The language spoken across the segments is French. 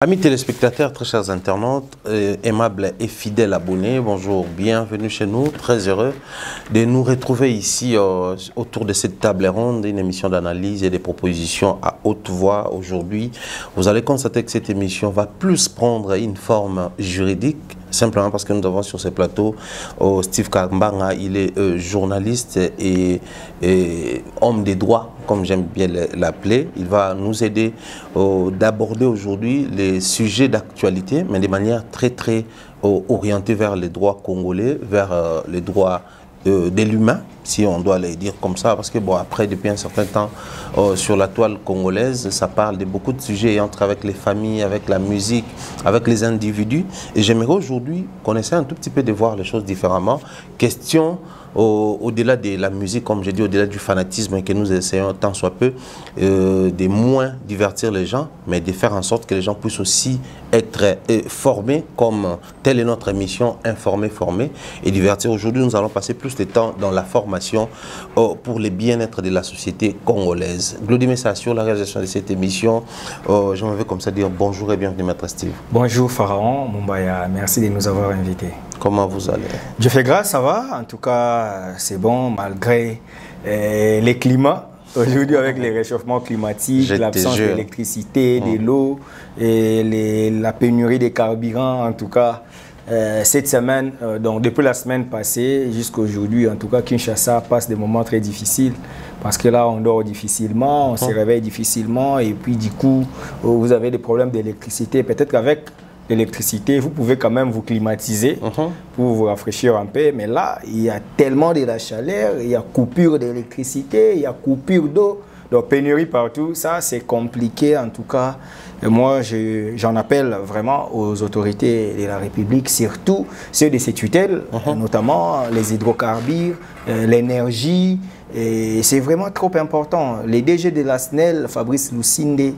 Amis téléspectateurs, très chers internautes, aimables et fidèles abonnés, bonjour, bienvenue chez nous, très heureux de nous retrouver ici autour de cette table ronde, une émission d'analyse et de propositions à haute voix. Aujourd'hui, vous allez constater que cette émission va plus prendre une forme juridique, simplement parce que nous avons sur ce plateau Steve Kambanga, il est journaliste et homme des droits, comme j'aime bien l'appeler. Il va nous aider d'aborder aujourd'hui les sujets d'actualité, mais de manière très orientée vers les droits congolais, vers les droits de l'humain, si on doit les dire comme ça, parce que bon, après, depuis un certain temps, sur la toile congolaise, ça parle de beaucoup de sujets ayant trait avec les familles, avec la musique, avec les individus. Et j'aimerais aujourd'hui qu'on essaie un tout petit peu de voir les choses différemment. Question au-delà de la musique, comme j'ai dit, au-delà du fanatisme que nous essayons tant soit peu, de moins divertir les gens, mais de faire en sorte que les gens puissent aussi être formés, comme telle est notre émission, informer, former et divertir. Aujourd'hui, nous allons passer plus de temps dans la formation pour le bien-être de la société congolaise. Glody Messa sur la réalisation de cette émission. Je m'en vais comme ça dire bonjour et bienvenue, Maître Steve. Bonjour Pharaon, Mumbaya, merci de nous avoir invités. Comment vous allez? Je fais grâce, ça va. En tout cas, c'est bon malgré les climats. Aujourd'hui, avec les réchauffements climatiques, l'absence d'électricité, de l'eau et la pénurie des carburants, en tout cas, cette semaine, donc depuis la semaine passée jusqu'à aujourd'hui, en tout cas, Kinshasa passe des moments très difficiles parce que là, on dort difficilement, on se réveille difficilement et puis du coup, vous avez des problèmes d'électricité. Peut-être qu'avec l'électricité, vous pouvez quand même vous climatiser pour vous rafraîchir un peu. Mais là, il y a tellement de la chaleur, il y a coupure d'électricité, il y a coupure d'eau, donc pénurie partout. Ça, c'est compliqué en tout cas. Et moi, j'en appelle vraiment aux autorités de la République, surtout ceux de ces tutelles, notamment les hydrocarbures, l'énergie. Et c'est vraiment trop important. Les DG de la SNEL, Fabrice Lucinde,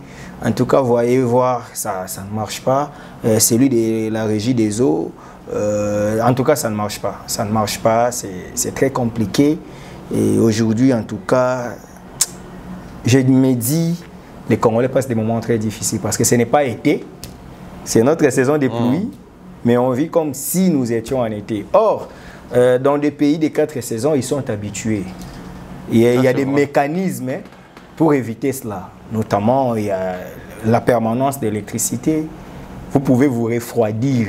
en tout cas, voyez voir, ça ne marche pas. Celui de la régie des eaux, en tout cas, ça ne marche pas. Ça ne marche pas, c'est très compliqué. Et aujourd'hui, en tout cas, je me dis, les Congolais passent des moments très difficiles parce que ce n'est pas été, c'est notre saison des pluies, mais on vit comme si nous étions en été. Or, dans des pays des 4 saisons, ils sont habitués. Il y a des mécanismes pour éviter cela. Notamment, il y a la permanence d'électricité. Vous pouvez vous refroidir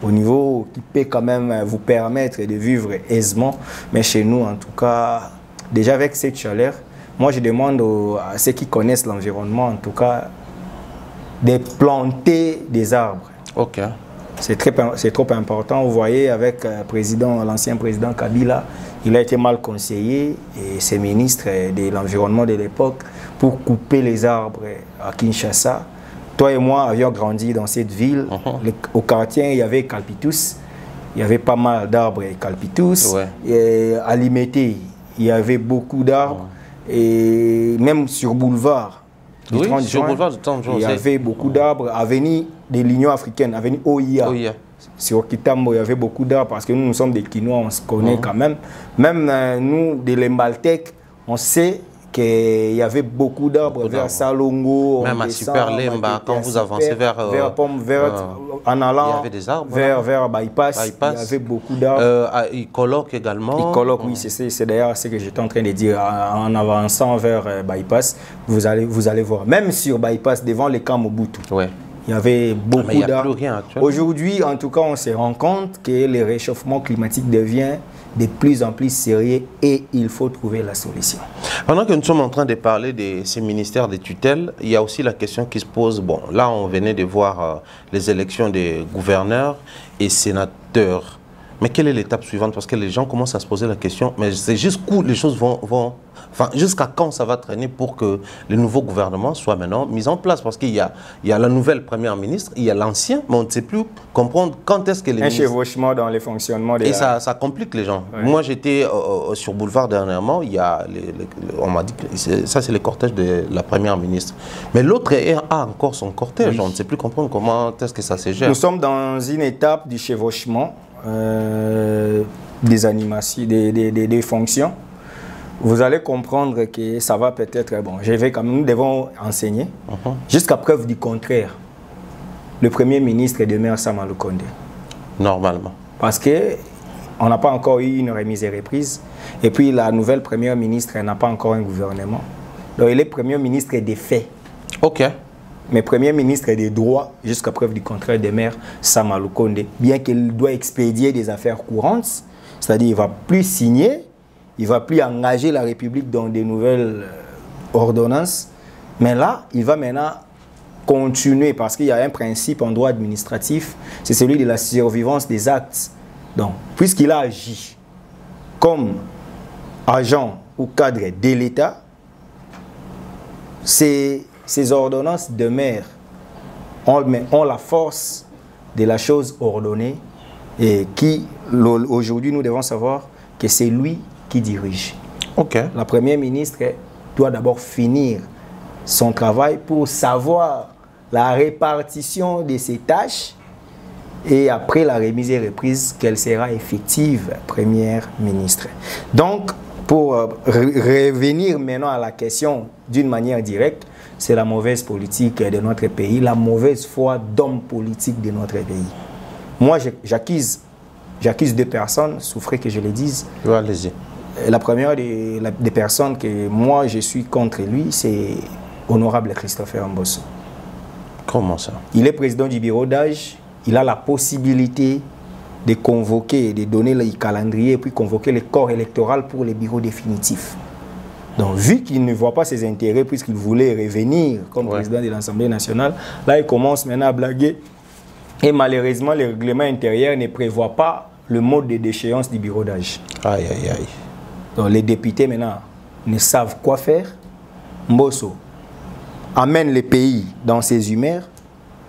au niveau qui peut quand même vous permettre de vivre aisément. Mais chez nous, en tout cas, déjà avec cette chaleur, moi je demande à ceux qui connaissent l'environnement, en tout cas, de planter des arbres. Ok. C'est trop important. Vous voyez, avec l'ancien président Kabila, il a été mal conseillé et ses ministres de l'environnement de l'époque pour couper les arbres à Kinshasa. Toi et moi avions grandi dans cette ville. Au quartier, il y avait Eucalyptus. Il y avait pas mal d'arbres Eucalyptus. À Limete, il y avait beaucoup d'arbres. Et même sur boulevard, oui, sur boulevard du 30 juin, il y avait beaucoup d'arbres. Avenue de l'Union africaine, avenue OIA. Sur Kitambo, il y avait beaucoup d'arbres parce que nous sommes des Kinois, on se connaît quand même. Même nous, de l'Embaltec, on sait qu'il y avait beaucoup d'arbres vers Salongo. Même à Super Lemba, quand vous avancez vers Pomme Verte, en allant il y avait des arbres, vers Bypass, il y avait beaucoup d'arbres. À Ikolok également. Ikolok, oui, c'est d'ailleurs ce que j'étais en train de dire. En avançant vers Bypass, vous allez voir. Même sur Bypass, devant les camps Mobutu. Il y avait beaucoup d'arbres. Aujourd'hui, en tout cas, on se rend compte que le réchauffement climatique devient de plus en plus sérieux et il faut trouver la solution. Pendant que nous sommes en train de parler de ces ministères de tutelle, il y a aussi la question qui se pose. Bon, là, on venait de voir les élections des gouverneurs et sénateurs. Mais quelle est l'étape suivante? Parce que les gens commencent à se poser la question, mais c'est jusqu'où les choses vont enfin, jusqu'à quand ça va traîner pour que le nouveau gouvernement soit maintenant mis en place? Parce qu'il y a la nouvelle première ministre, il y a l'ancien, mais on ne sait plus comprendre quand est-ce que les ministres... Un chevauchement dans les fonctionnements des... Et ça complique les gens. Moi, j'étais sur Boulevard dernièrement, il y a on m'a dit que ça, c'est le cortège de la première ministre. Mais l'autre a encore son cortège, on ne sait plus comprendre comment est-ce que ça se gère. Nous sommes dans une étape du chevauchement des animations, des fonctions. Vous allez comprendre que ça va peut-être... Bon, je vais quand même, nous devons enseigner jusqu'à preuve du contraire. le Premier ministre demeure Sama Lukonde. Normalement. Parce qu'on n'a pas encore eu une remise et reprise. Et puis la nouvelle Première ministre n'a pas encore un gouvernement. Donc il est Premier ministre des faits. Ok. Mais Premier ministre des droits, jusqu'à preuve du contraire, demeure Sama Lukonde. Bien qu'il doit expédier des affaires courantes, c'est-à-dire il ne va plus signer, il ne va plus engager la République dans des nouvelles ordonnances. Mais là, il va maintenant continuer parce qu'il y a un principe en droit administratif, c'est celui de la survivance des actes. Donc, puisqu'il a agi comme agent ou cadre de l'État, ces ordonnances demeurent, ont la force de la chose ordonnée et qui, aujourd'hui, nous devons savoir que c'est lui qui dirige. Ok. La Première ministre doit d'abord finir son travail pour savoir la répartition de ses tâches et après la remise et reprise, qu'elle sera effective Première ministre. Donc, pour revenir maintenant à la question d'une manière directe, c'est la mauvaise politique de notre pays, la mauvaise foi d'hommes politiques de notre pays. Moi, j'accuse deux personnes, souffrez que je le dise. Allez-y. La première des personnes que moi je suis contre lui, c'est Honorable Christopher Mbosso. Comment ça? Il est président du bureau d'âge, il a la possibilité de convoquer, de donner le calendrier et puis convoquer le corps électoral pour les bureaux définitifs. Donc vu qu'il ne voit pas ses intérêts puisqu'il voulait revenir comme président de l'Assemblée nationale, là il commence maintenant à blaguer et malheureusement le règlement intérieur ne prévoit pas le mode de déchéance du bureau d'âge. Aïe aïe aïe. Donc les députés maintenant ne savent quoi faire. Mbosso amène le pays dans ses humeurs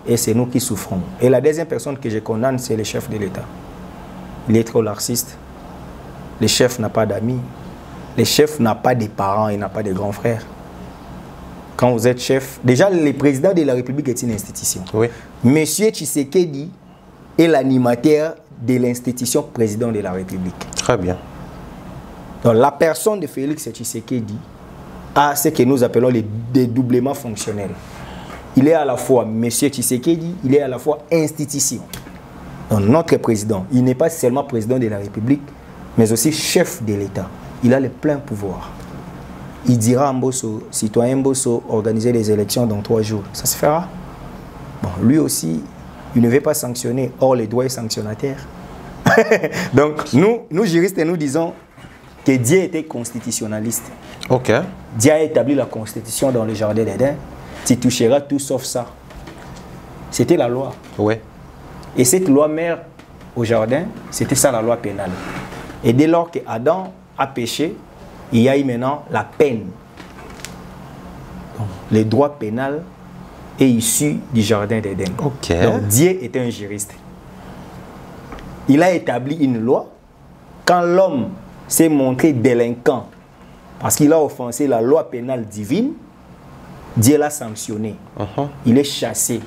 et c'est nous qui souffrons. Et la deuxième personne que je condamne, c'est le chef de l'État. Il est trop laxiste. Le chef n'a pas d'amis. Le chef n'a pas de parents, il n'a pas de grands frères. Quand vous êtes chef, déjà le président de la République est une institution. Oui. Monsieur Tshisekedi est l'animateur de l'institution président de la République. Très bien. Donc la personne de Félix Tshisekedi a ce que nous appelons le dédoublement fonctionnel. Il est à la fois Monsieur Tshisekedi, il est à la fois institution. Donc notre président, il n'est pas seulement président de la République, mais aussi chef de l'État. Il a le plein pouvoir. Il dira à Mbosso, citoyen Mbosso, organiser les élections dans 3 jours. Ça se fera. Bon, lui aussi, il ne veut pas sanctionner. Or, le droit est sanctionnateur. Donc, nous juristes, nous disons que Dieu était constitutionnaliste. Ok. Dieu a établi la constitution dans le jardin d'Éden. Tu toucheras tout sauf ça. C'était la loi. Oui. Et cette loi mère au jardin, c'était ça la loi pénale. Et dès lors que Adam a péché, il y a eu maintenant la peine. Donc, le droit pénal est issu du jardin d'Éden. Okay. Donc Dieu était un juriste. Il a établi une loi. Quand l'homme s'est montré délinquant parce qu'il a offensé la loi pénale divine, Dieu l'a sanctionné. Il est chassé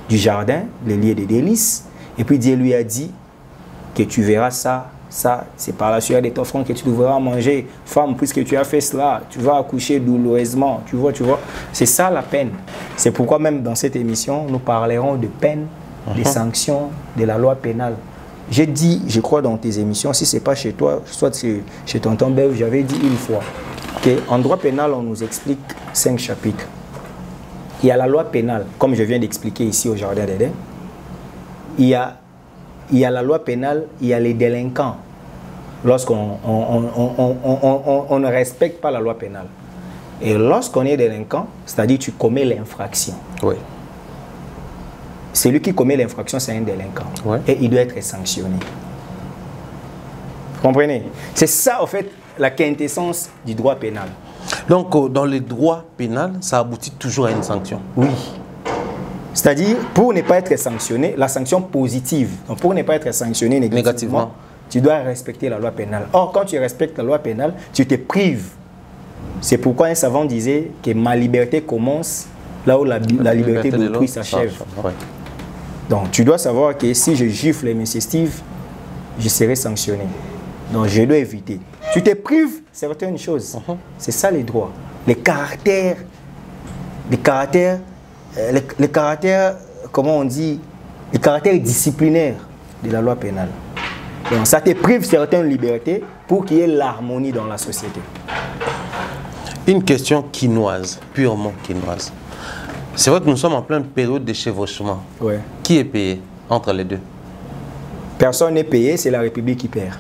du jardin, les lieux de délices. Et puis Dieu lui a dit que tu verras ça. Ça, c'est par la sueur de ton front que tu devras manger. Femme, puisque tu as fait cela, tu vas accoucher douloureusement. Tu vois. C'est ça la peine. C'est pourquoi même dans cette émission, nous parlerons de peine, des sanctions, de la loi pénale. J'ai dit, je crois dans tes émissions, si ce n'est pas chez toi, soit chez tonton Bev, j'avais dit une fois qu'en droit pénal, on nous explique 5 chapitres. Il y a la loi pénale, comme je viens d'expliquer ici au Jardin d'Éden. Il y a la loi pénale, il y a les délinquants. Lorsqu'on ne respecte pas la loi pénale. Et lorsqu'on est délinquant, c'est-à-dire tu commets l'infraction. Oui. Celui qui commet l'infraction, c'est un délinquant. Oui. Et il doit être sanctionné. Vous comprenez? C'est ça, en fait, la quintessence du droit pénal. Donc, dans le droit pénal, ça aboutit toujours à une sanction. Oui. C'est-à-dire, pour ne pas être sanctionné, la sanction positive, donc pour ne pas être sanctionné négativement, tu dois respecter la loi pénale. Or, quand tu respectes la loi pénale, tu te prives. C'est pourquoi un savant disait que ma liberté commence là où la liberté d'autrui s'achève. Ouais. Donc, tu dois savoir que si je gifle M. Steve, je serai sanctionné. Donc, je dois éviter. Tu te prives certaines choses. C'est ça les droits. Les caractères, comment on dit, le caractère disciplinaire de la loi pénale. Donc ça te prive certaines libertés pour qu'il y ait l'harmonie dans la société. Une question quinoise, purement quinoise. C'est vrai que nous sommes en pleine période de chevauchement. Ouais. Qui est payé entre les deux? Personne n'est payé, c'est la République qui perd.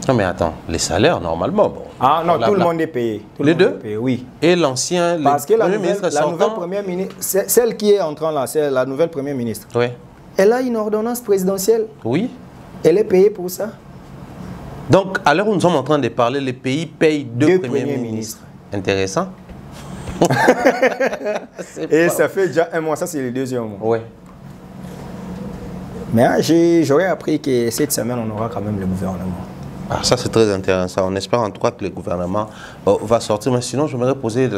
Non mais attends, les salaires normalement. Bon, ah non, tout le monde est payé. Les deux payé, oui. Et l'ancien, parce que la nouvelle première ministre, celle qui est entrant là, c'est la nouvelle première ministre. Oui. Elle a une ordonnance présidentielle. Oui. Elle est payée pour ça. Donc, à l'heure où nous sommes en train de parler, les pays payent deux premiers ministres. Intéressant. Et ça fait déjà un mois, ça c'est le deuxième mois. Oui. Mais j'aurais appris que cette semaine, on aura quand même le gouvernement. Ah, ça c'est très intéressant. On espère en tout cas que le gouvernement va sortir. Mais sinon, je voudrais poser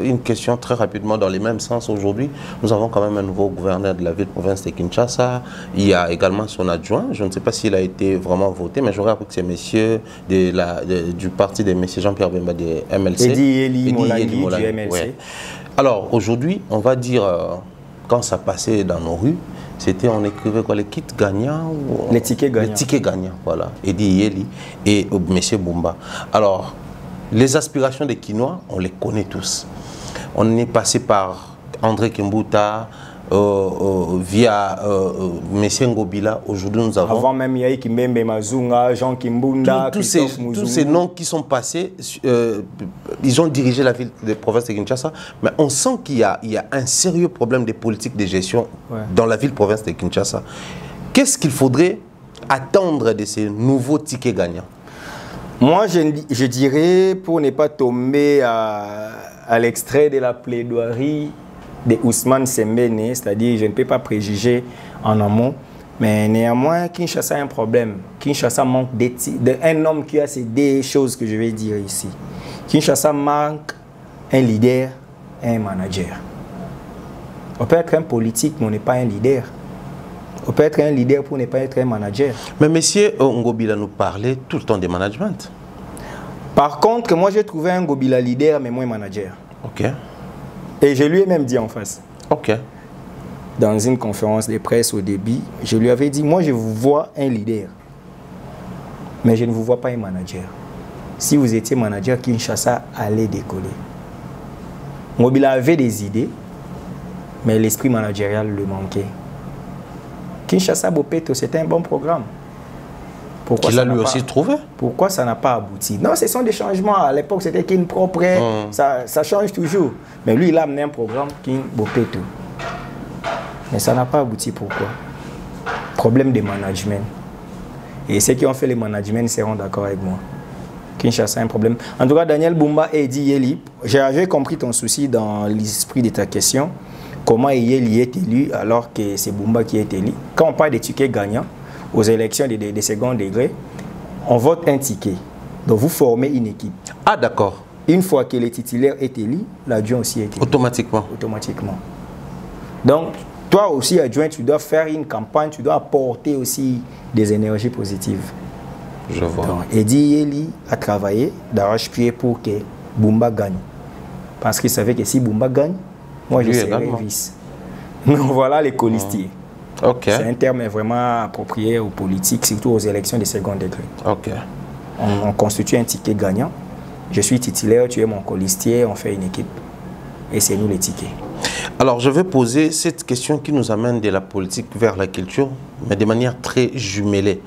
une question très rapidement dans les mêmes sens. Aujourd'hui, nous avons quand même un nouveau gouverneur de la ville-province de Kinshasa. Il y a également son adjoint. Je ne sais pas s'il a été vraiment voté, mais j'aurais appris que c'est messieurs du parti de M. Jean-Pierre Bemba de MLC. Eddie Molangui du MLC. Ouais. Alors aujourd'hui, on va dire, quand ça passait dans nos rues, c'était, on écrivait quoi, les kits gagnants ou... Les tickets gagnants. Les tickets gagnants, voilà. Eddie Yeli et M. Bumba. Alors, les aspirations des Quinois, on les connaît tous. On est passé par André Kimbuta, via M. Ngobila. Aujourd'hui, nous avons... Avant même, il y a Kimbembe Mazunga, Jean Kimbunda, tous ces noms qui sont passés, ils ont dirigé la ville de province de Kinshasa, mais on sent qu'il y a un sérieux problème de politique de gestion dans la ville-province de Kinshasa. Qu'est-ce qu'il faudrait attendre de ces nouveaux tickets gagnants? Moi, je dirais, pour ne pas tomber à l'extrait de la plaidoirie de Ousmane Sembène, c'est-à-dire je ne peux pas préjuger en amont, mais néanmoins, Kinshasa a un problème. Kinshasa manque d'un homme qui a ces deux choses que je vais dire ici. Kinshasa manque un leader et un manager. On peut être un politique, mais on n'est pas un leader. On peut être un leader pour ne pas être un manager. Mais M. Ngobila nous parlait tout le temps de management. Par contre, moi j'ai trouvé un Ngobila leader, mais moins manager. Ok. Et je lui ai même dit en face. Ok. Dans une conférence de presse au début, je lui avais dit, moi je vous vois un leader, mais je ne vous vois pas un manager. Si vous étiez manager, Kinshasa allait décoller. Ngobila avait des idées, mais l'esprit managérial lui manquait. Kinshasa Bopeto, c'était un bon programme. Pourquoi il a lui aussi trouvé? Pourquoi ça n'a pas abouti? Non, ce sont des changements. À l'époque, c'était Kin propre. Ça change toujours. Mais lui, il a amené un programme Kin Bopeto. Mais ça n'a pas abouti. Pourquoi? Problème de management. Et ceux qui ont fait le management seront d'accord avec moi. Kinshasa a un problème. En tout cas, Daniel Bumba et Eddie Yeli, j'ai compris ton souci dans l'esprit de ta question. Comment Yeli est élu alors que c'est Bumba qui est élu? Quand on parle des tickets gagnants, aux élections de second degré, on vote un ticket. Donc vous formez une équipe. Ah d'accord. Une fois que le titulaire est élu, l'adjoint aussi est élu. Automatiquement. Automatiquement. Donc toi aussi, adjoint, tu dois faire une campagne, tu dois apporter aussi des énergies positives. Je vois. Donc Eddie Yeli a travaillé d'arrache-pied pour que Bumba gagne. Parce qu'il savait que si Bumba gagne, moi je serai vice. Donc voilà les colistiers. Okay. C'est un terme vraiment approprié aux politiques, surtout aux élections de second degré. Okay. On constitue un ticket gagnant. Je suis titulaire, tu es mon colistier, on fait une équipe. Et c'est nous les tickets. Alors, je vais poser cette question qui nous amène de la politique vers la culture, mais de manière très jumelée.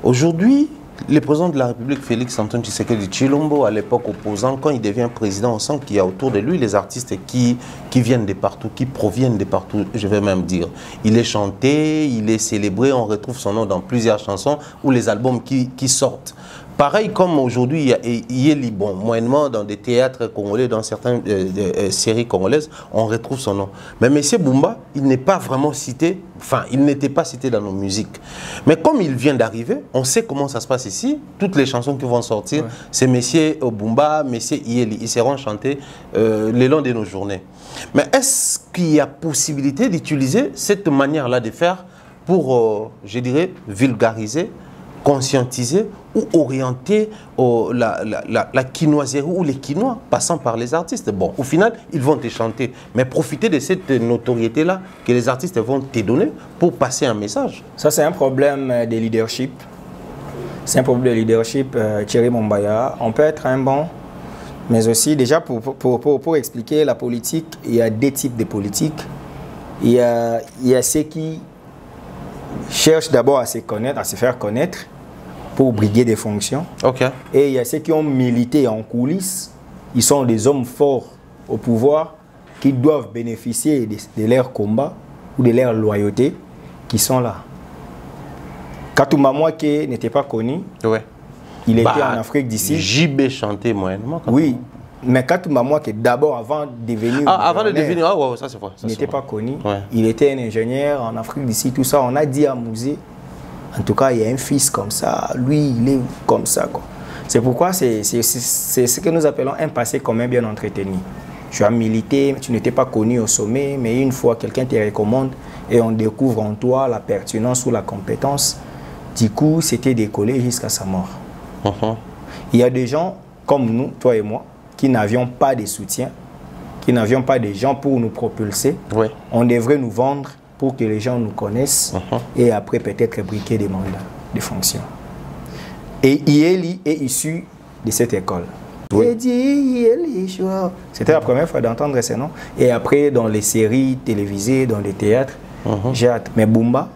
Aujourd'hui, le président de la République, Félix Antoine Tshisekedi Tshilombo, à l'époque opposant, quand il devient président, on sent qu'il y a autour de lui les artistes qui viennent de partout, qui proviennent de partout, je vais même dire. Il est chanté, il est célébré, on retrouve son nom dans plusieurs chansons ou les albums qui sortent. Pareil comme aujourd'hui, il y a bon, moyennement dans des théâtres congolais, dans certaines séries congolaises, on retrouve son nom. Mais M. Bumba, il n'est pas vraiment cité, enfin, il n'était pas cité dans nos musiques. Mais comme il vient d'arriver, on sait comment ça se passe ici. Toutes les chansons qui vont sortir, c'est M. Bumba, M. Yeli. Ils seront chantés le long de nos journées. Mais est-ce qu'il y a possibilité d'utiliser cette manière-là de faire pour, je dirais, vulgariser conscientiser ou orienter la quinoiserie ou les quinois passant par les artistes. Bon, au final, ils vont te chanter, mais profiter de cette notoriété-là que les artistes vont te donner pour passer un message. Ça, c'est un problème de leadership. C'est un problème de leadership, Thierry Mombaya. On peut être un bon, mais aussi, déjà, pour expliquer la politique, il y a deux types de politique. Il y a ceux qui cherchent d'abord à se connaître, à se faire connaître pour briguer des fonctions. Okay. Et il y a ceux qui ont milité en coulisses. Ils sont des hommes forts au pouvoir qui doivent bénéficier de leur combat ou de leur loyauté qui sont là. Katouma Mouaké n'était pas connu. Ouais. Il était en Afrique d'ici. JB chantait moyennement. Oui, mais Katouma Mouaké, d'abord, avant de devenir... avant de devenir... ouais, ça c'est vrai. Il n'était pas connu. Ouais. Il était un ingénieur en Afrique d'ici, tout ça. On a dit à Mouzé, en tout cas, il y a un fils comme ça. Lui, il est comme ça. C'est pourquoi c'est ce que nous appelons un passé commun bien entretenu. Tu as milité, tu n'étais pas connu au sommet, mais une fois quelqu'un te recommande et on découvre en toi la pertinence ou la compétence, du coup, c'était décollé jusqu'à sa mort. Il y a des gens comme nous, toi et moi, qui n'avions pas de soutien, qui n'avions pas de gens pour nous propulser. Ouais. On devrait nous vendre pour que les gens nous connaissent et après peut-être briquer des mandats, des fonctions. Et Yéli est issu de cette école. Oui. C'était la première fois d'entendre ces noms. Et après, dans les séries télévisées, dans les théâtres, j'ai hâte. Mais Bumba,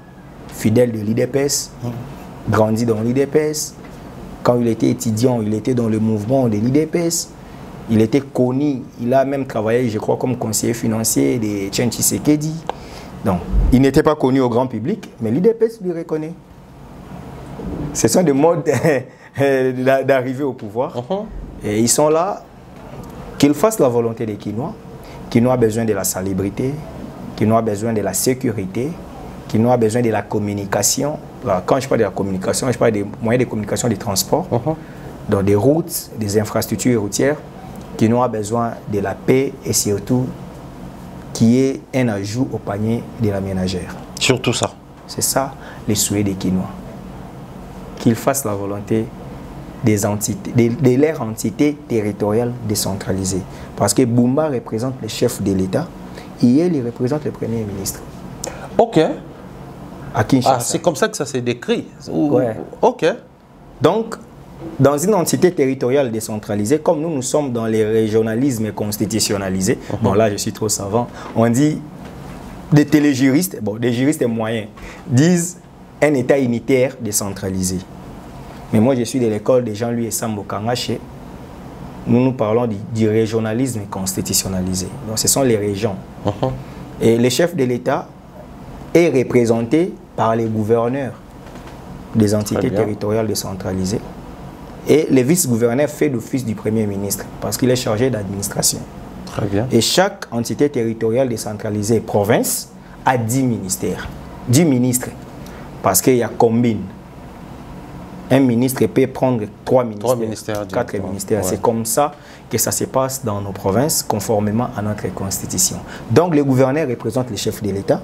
fidèle de l'IDPS, grandi dans l'IDPS. Quand il était étudiant, il était dans le mouvement de l'IDPS. Il était connu. Il a même travaillé, je crois, comme conseiller financier de Tchen Tshisekedi. Donc, il n'était pas connu au grand public, mais l'IDPS lui reconnaît. Ce sont des modes d'arriver au pouvoir. Et ils sont là, qu'ils fassent la volonté des Quinois, Quinois a besoin de la salubrité, Quinois a besoin de la sécurité, Quinois a besoin de la communication. Alors, quand je parle de la communication, je parle des moyens de communication, des transports, dans des routes, des infrastructures routières. Quinois a besoin de la paix et surtout qui est un ajout au panier de la ménagère. Surtout ça. C'est ça les souhaits des Quinois. Qu'ils fassent la volonté des entités, de leur entité territoriale décentralisée. Parce que Bumba représente le chef de l'État et il représente le Premier ministre. Ok. À Kinshasa. Ah, c'est comme ça que ça s'est décrit. Ouais. Ok. Donc, dans une entité territoriale décentralisée, comme nous sommes dans les régionalismes constitutionnalisés, bon là je suis trop savant, on dit des téléjuristes, bon des juristes moyens, disent un État unitaire décentralisé. Mais moi je suis de l'école de Jean-Louis Sambo Kangaché, nous parlons du régionalisme constitutionnalisé. Donc ce sont les régions. Et le chef de l'État est représenté par les gouverneurs des entités territoriales décentralisées. Et le vice-gouverneur fait l'office du Premier ministre parce qu'il est chargé d'administration. Très bien. Et chaque entité territoriale décentralisée, province, a 10 ministères. 10 ministres. Parce qu'il y a combine. Un ministre peut prendre 3 ministères, 4 ministères. Ouais. C'est comme ça que ça se passe dans nos provinces, conformément à notre constitution. Donc le gouverneur représente le chef de l'État.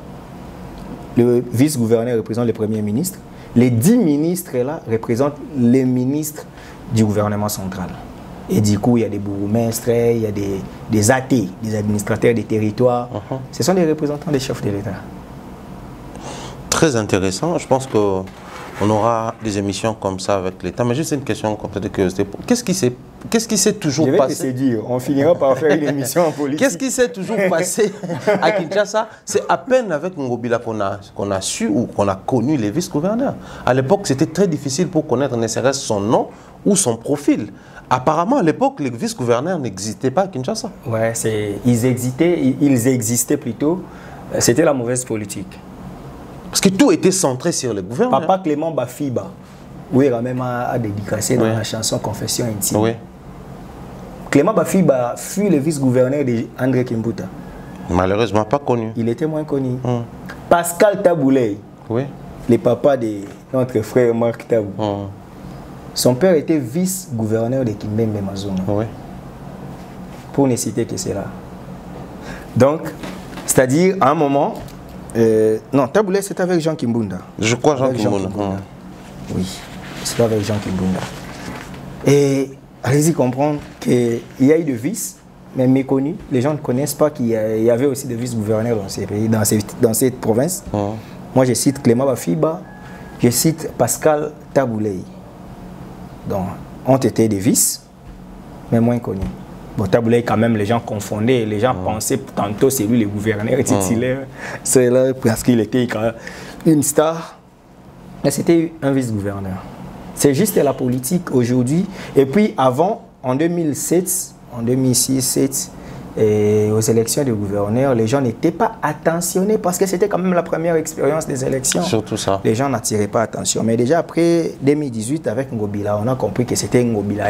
Le vice-gouverneur représente le Premier ministre. Les 10 ministres-là représentent les ministres du gouvernement central. Et du coup, il y a des bourgmestres, il y a des AT, des administrateurs des territoires. Ce sont des représentants des chefs de l'État. Très intéressant. Je pense qu'on aura des émissions comme ça avec l'État. Mais juste une question de curiosité. Qu'est-ce qui s'est toujours passé? Je vais te séduire. On finira par faire une émission en politique. Qu'est-ce qui s'est toujours passé à Kinshasa? C'est à peine avec Ngobila qu'on a su ou qu'on a connu les vice-gouverneurs. À l'époque, c'était très difficile pour connaître ne serait-ce son nom ou son profil. Apparemment, à l'époque, les vice-gouverneurs n'existaient pas à Kinshasa. Ouais, ils existaient plutôt. C'était la mauvaise politique. Parce que tout était centré sur les gouverneurs. Papa Clément Bafiba, oui, il a même dédicacé dans la chanson Confession intime. Oui. Clément Bafiba fut le vice-gouverneur d'André Kimbuta. Malheureusement, pas connu. Il était moins connu. Pascal Taboulay, oui, le papa de notre frère Marc Tabou. Son père était vice-gouverneur de Kimbembe Mazunga. Oui. Pour ne citer que cela. Donc, c'est-à-dire, à un moment, non, Taboulay, c'était avec Jean Kimbunda. Je crois Jean Kimbunda. Oui. c'est avec Jean Kibunda. Et allez-y comprendre qu'il y a eu de vices, mais méconnus. Les gens ne connaissent pas qu'il y avait aussi des vice-gouverneurs dans ces pays, dans cette province. Moi, je cite Clément Bafiba, je cite Pascal Tabouley. Donc, ont été des vices, mais moins connus. Bon, Tabouley, quand même, les gens confondaient. Les gens pensaient tantôt c'est lui le gouverneur titulaire. C'est là parce qu'il était une star. Mais c'était un vice-gouverneur. C'est juste la politique aujourd'hui. Et puis avant, en 2007, en 2006-2007, aux élections de gouverneurs, les gens n'étaient pas attentionnés parce que c'était quand même la première expérience des élections. Surtout ça. Les gens n'attiraient pas attention. Mais déjà après 2018, avec Ngobila, on a compris que c'était Ngobila,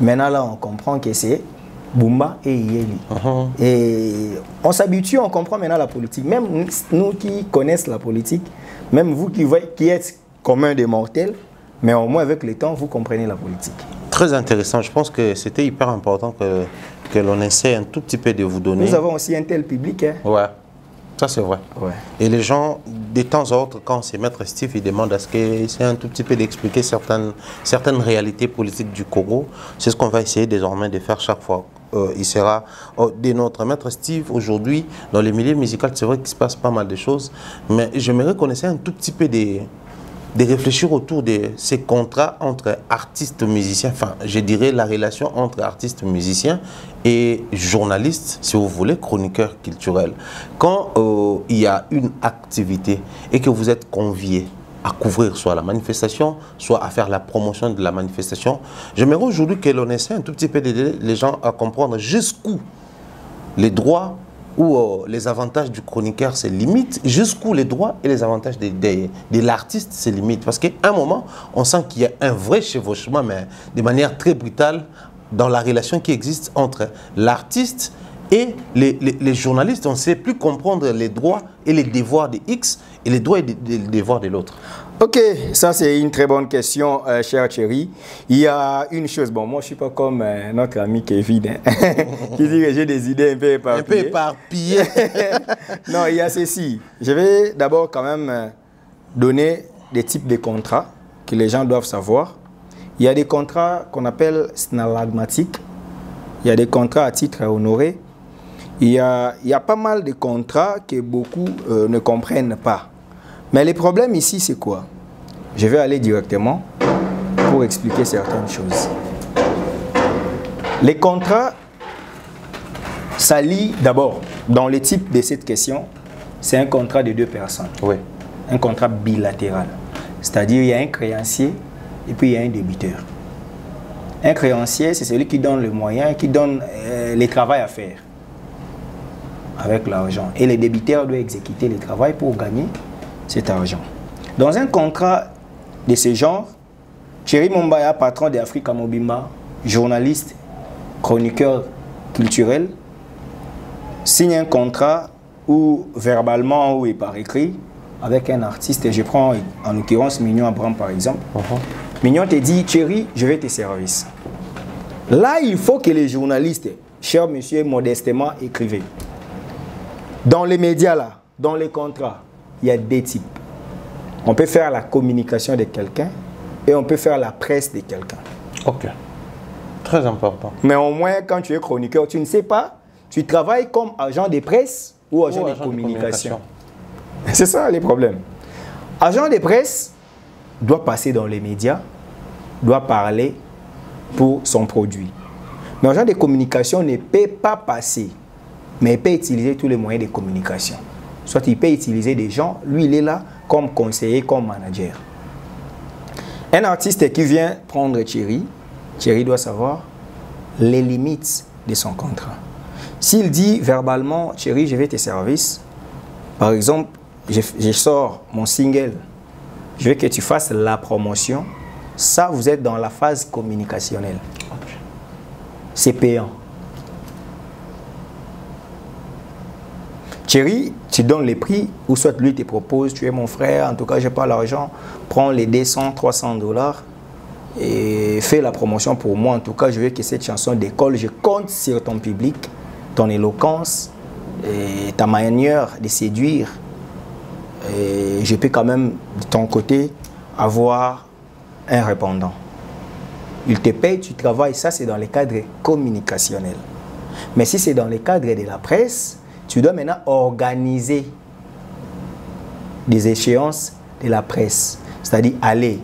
Maintenant, là, on comprend que c'est Bumba et Yeli. Et on s'habitue, on comprend maintenant la politique. Même nous qui connaissons la politique, même vous qui êtes commun des mortels, mais au moins avec le temps, vous comprenez la politique. Très intéressant. Je pense que c'était hyper important que l'on essaie un tout petit peu de vous donner. Nous avons aussi un tel public. Hein? Ouais, ça c'est vrai. Ouais. Et les gens, de temps en temps, quand c'est Maître Steve, ils demandent à ce que c'est un tout petit peu d'expliquer certaines réalités politiques du Congo. C'est ce qu'on va essayer désormais de faire chaque fois. Il sera des nôtres. Maître Steve, aujourd'hui, dans les milieux musicaux, c'est vrai qu'il se passe pas mal de choses, mais j'aimerais qu'on essaie un tout petit peu de réfléchir autour de ces contrats entre artistes musiciens, enfin, je dirais la relation entre artistes musiciens et journalistes, si vous voulez, chroniqueurs culturels. Quand il y a une activité et que vous êtes convié à couvrir soit la manifestation, soit à faire la promotion de la manifestation, j'aimerais aujourd'hui que l'on essaie un tout petit peu d'aider les gens à comprendre jusqu'où les droits où les avantages du chroniqueur se limitent, jusqu'où les droits et les avantages de l'artiste se limitent. Parce qu'à un moment, on sent qu'il y a un vrai chevauchement, mais de manière très brutale, dans la relation qui existe entre l'artiste et les journalistes. On ne sait plus comprendre les droits et les devoirs de X et les droits et les devoirs de l'autre. Ok, ça c'est une très bonne question, cher Thierry. Il y a une chose, bon, moi je ne suis pas comme notre ami Kevin, hein, qui dit que j'ai des idées un peu éparpillées. Un peu éparpillées. Non, il y a ceci. Je vais d'abord quand même donner des types de contrats que les gens doivent savoir. Il y a des contrats qu'on appelle synallagmatiques. Il y a des contrats à titre honoré. Il y a pas mal de contrats que beaucoup ne comprennent pas. Mais le problème ici, c'est quoi? Je vais aller directement pour expliquer certaines choses. Les contrats, ça lie d'abord, dans le type de cette question, c'est un contrat de deux personnes. Oui. Un contrat bilatéral. C'est-à-dire, il y a un créancier et puis il y a un débiteur. Un créancier, c'est celui qui donne le moyen, qui donne le travail à faire avec l'argent. Et le débiteur doit exécuter le travail pour gagner cet argent. Dans un contrat de ce genre, Thierry Mombaya, patron d'Africa Mobimba, journaliste, chroniqueur culturel, signe un contrat ou verbalement ou par écrit avec un artiste. Je prends en l'occurrence Mignon Abraham par exemple. Mignon te dit, Thierry, je vais te servir. Là, il faut que les journalistes, cher monsieur, modestement écrivez. Dans les médias là, dans les contrats, il y a deux types. On peut faire la communication de quelqu'un et on peut faire la presse de quelqu'un. Ok. Très important. Mais au moins, quand tu es chroniqueur, tu ne sais pas, tu travailles comme agent de presse ou agent de communication. C'est ça les problèmes. Agent de presse doit passer dans les médias, doit parler pour son produit. Mais agent de communication ne peut pas passer, mais il peut utiliser tous les moyens de communication. Soit il peut utiliser des gens, lui il est là comme conseiller, comme manager. Un artiste qui vient prendre Thierry, Thierry doit savoir les limites de son contrat. S'il dit verbalement, Thierry, je vais te servir, par exemple, je sors mon single, je veux que tu fasses la promotion, ça vous êtes dans la phase communicationnelle. C'est payant. Thierry, tu donnes les prix, ou soit lui te propose, tu es mon frère, en tout cas, je n'ai pas l'argent, prends les 200, 300 $ et fais la promotion pour moi. En tout cas, je veux que cette chanson décolle. Je compte sur ton public, ton éloquence, et ta manière de séduire. Et je peux quand même, de ton côté, avoir un répondant. Il te paye, tu travailles, ça c'est dans les cadres communicationnels. Mais si c'est dans les cadres de la presse, tu dois maintenant organiser des échéances de la presse. C'est-à-dire aller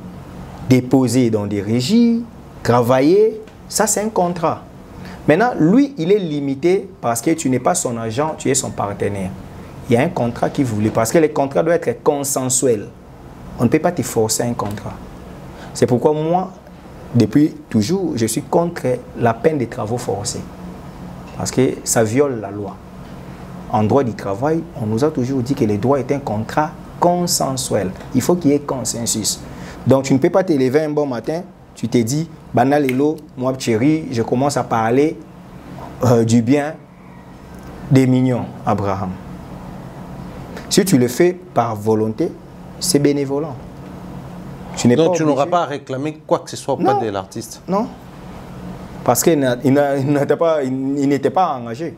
déposer dans des régies, travailler, ça c'est un contrat. Maintenant, lui, il est limité parce que tu n'es pas son agent, tu es son partenaire. Il y a un contrat qui voulait, parce que les contrats doivent être consensuels. On ne peut pas te forcer un contrat. C'est pourquoi moi, depuis toujours, je suis contre la peine des travaux forcés. Parce que ça viole la loi. En droit du travail, on nous a toujours dit que le droit est un contrat consensuel. Il faut qu'il y ait consensus. Donc tu ne peux pas te lever un bon matin, tu te dis, Banalelo, moi chéri, je commence à parler du bien des mignons, Abraham. Si tu le fais par volonté, c'est bénévolent. Donc tu n'auras pas à réclamer quoi que ce soit auprès de l'artiste. Non. Parce qu'il n'était pas engagé.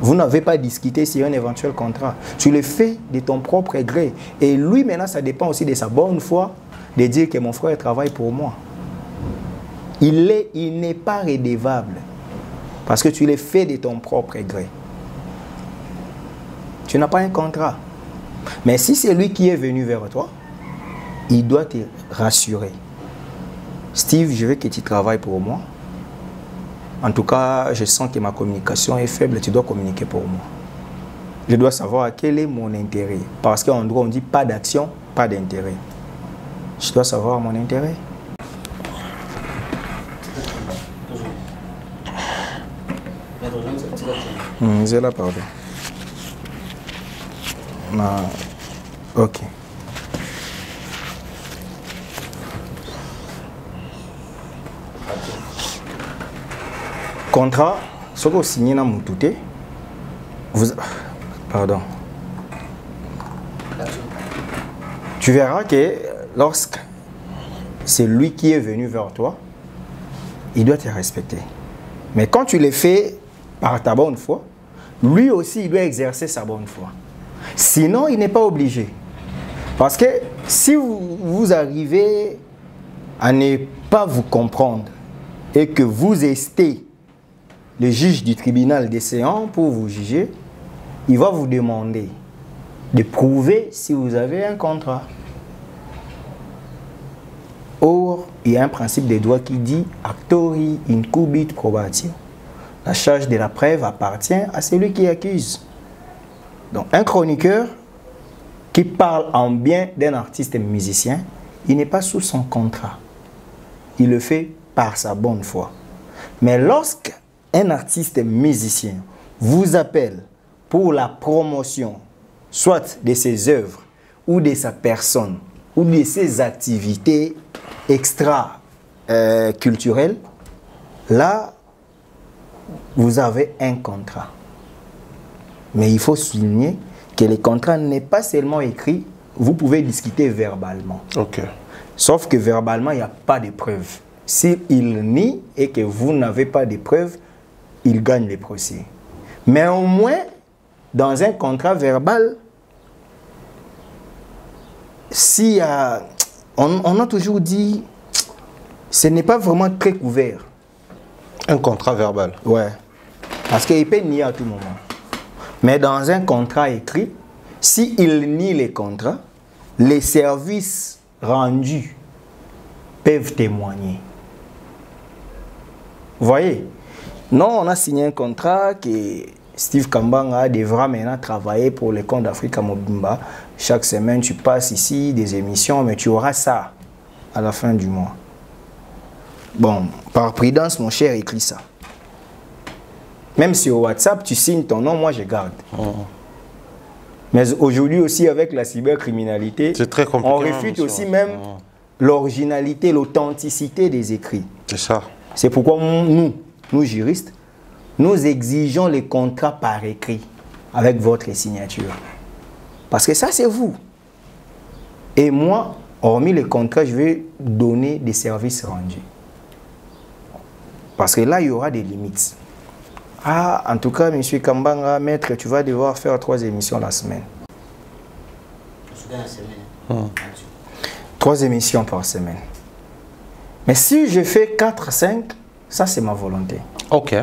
Vous n'avez pas discuté sur un éventuel contrat. Tu le fais de ton propre gré. Et lui, maintenant, ça dépend aussi de sa bonne foi de dire que mon frère travaille pour moi. Il n'est pas redevable. Parce que tu le fais de ton propre gré. Tu n'as pas un contrat. Mais si c'est lui qui est venu vers toi, il doit te rassurer. Steve, je veux que tu travailles pour moi. En tout cas, je sens que ma communication est faible, tu dois communiquer pour moi. Je dois savoir quel est mon intérêt. Parce qu'en droit, on dit pas d'action, pas d'intérêt. Je dois savoir mon intérêt. C'est là, pardon. Ok. Contrat, ce que vous signez dans mon touté, pardon. Tu verras que lorsque c'est lui qui est venu vers toi, il doit te respecter. Mais quand tu le fais par ta bonne foi, lui aussi il doit exercer sa bonne foi. Sinon, il n'est pas obligé. Parce que si vous arrivez à ne pas vous comprendre et que vous estez le juge du tribunal des séances pour vous juger, il va vous demander de prouver si vous avez un contrat. Or, il y a un principe des droits qui dit « actori incubit probatio ». La charge de la preuve appartient à celui qui accuse. Donc, un chroniqueur qui parle en bien d'un artiste musicien, il n'est pas sous son contrat. Il le fait par sa bonne foi. Mais lorsque un artiste musicien vous appelle pour la promotion, soit de ses œuvres, ou de sa personne, ou de ses activités extra-culturelles, là, vous avez un contrat. Mais il faut souligner que le contrat n'est pas seulement écrit, vous pouvez discuter verbalement. Ok. Sauf que verbalement, il n'y a pas de preuves. S'il nie et que vous n'avez pas de preuves, il gagne le procès. Mais au moins, dans un contrat verbal, si on a toujours dit, ce n'est pas vraiment très couvert. Un contrat verbal. Ouais. Parce qu'il peut nier à tout moment. Mais dans un contrat écrit, s'il nie les contrats, les services rendus peuvent témoigner. Vous voyez? Non, on a signé un contrat que Steve Kambanga devra maintenant travailler pour le compte d'Africa Mobimba. Chaque semaine, tu passes ici des émissions, mais tu auras ça à la fin du mois. Bon, par prudence, mon cher, écris ça. Même sur WhatsApp, tu signes ton nom, moi je garde. Mais aujourd'hui aussi, avec la cybercriminalité, on réfute aussi même l'originalité, l'authenticité des écrits. C'est ça. C'est pourquoi nous juristes, nous exigeons les contrats par écrit avec votre signature. Parce que ça, c'est vous. Et moi, hormis les contrats, je vais donner des services rendus. Parce que là, il y aura des limites. Ah, en tout cas, M. Kambanga, maître, tu vas devoir faire 3 émissions la semaine. dans la semaine. 3 émissions par semaine. Mais si je fais 4, 5, ça c'est ma volonté. Ok.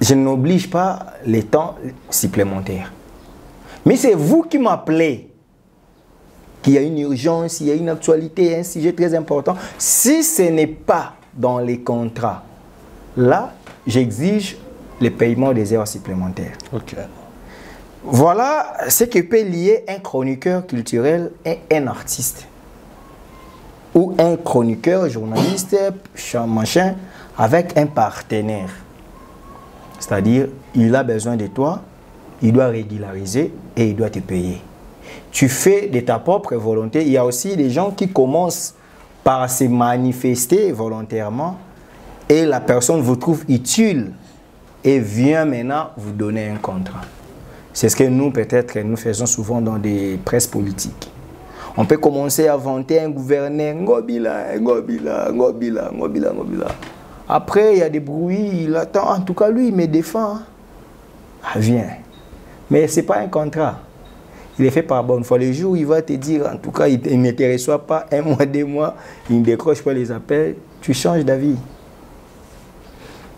Je n'oblige pas les temps supplémentaires. Mais c'est vous qui m'appelez qu'il y a une urgence, il y a une actualité, un sujet très important. Si ce n'est pas dans les contrats, là, j'exige le paiement des heures supplémentaires. Ok. Voilà ce qui peut lier un chroniqueur culturel et un artiste. Ou un chroniqueur, journaliste, machin, avec un partenaire. C'est-à-dire, il a besoin de toi, il doit régulariser et il doit te payer. Tu fais de ta propre volonté. Il y a aussi des gens qui commencent par se manifester volontairement et la personne vous trouve utile et vient maintenant vous donner un contrat. C'est ce que nous, peut-être, nous faisons souvent dans des presses politiques. On peut commencer à vanter un gouverneur, Ngobila, Ngobila, Ngobila, Ngobila, Ngobila. Après, il y a des bruits, il attend. En tout cas, lui, il me défend. Ah, viens. Mais ce n'est pas un contrat. Il est fait par bonne foi. Le jour où il va te dire, en tout cas, il ne te reçoit pas 1 mois, 2 mois, il ne décroche pas les appels, tu changes d'avis.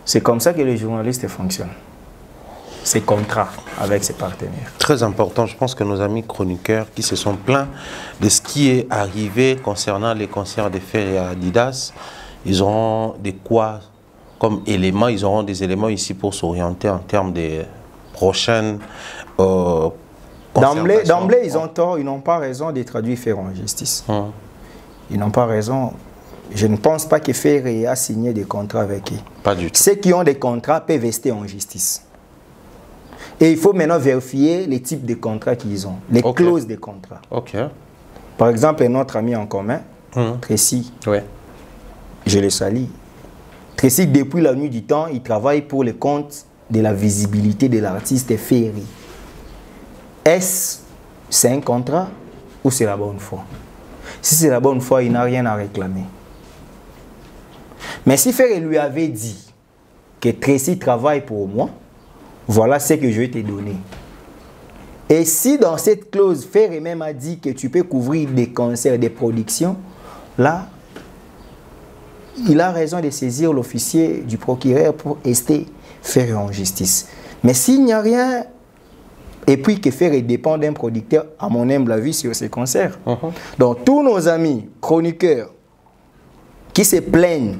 C'est comme ça que les journalistes fonctionnent. Ses contrats avec ses partenaires. Très important, je pense que nos amis chroniqueurs qui se sont plaints de ce qui est arrivé concernant les concerts de Ferry à Adidas, ils auront des quoi comme éléments, ils auront des éléments ici pour s'orienter en termes de prochaines D'emblée, ils ont tort, ils n'ont pas raison de traduire Ferry en justice. Ils n'ont pas raison. Je ne pense pas que Ferry a signé des contrats avec eux. Pas du tout. Ceux qui ont des contrats peuvent rester en justice. Et il faut maintenant vérifier les types de contrats qu'ils ont, les clauses de contrats. Par exemple, notre ami en commun, Tracy, je le salue. Tracy, depuis la nuit du temps, il travaille pour le compte de la visibilité de l'artiste Ferry. Est-ce c'est un contrat ou c'est la bonne foi? Si c'est la bonne foi, il n'a rien à réclamer. Mais si Ferry lui avait dit que Tracy travaille pour moi, voilà ce que je vais te donner. Et si dans cette clause, Ferry même a dit que tu peux couvrir des concerts, des productions, là, il a raison de saisir l'officier du procureur pour rester Ferry en justice. Mais s'il n'y a rien, et puis que Ferry dépend d'un producteur, à mon humble avis, sur ces concerts. Donc tous nos amis chroniqueurs qui se plaignent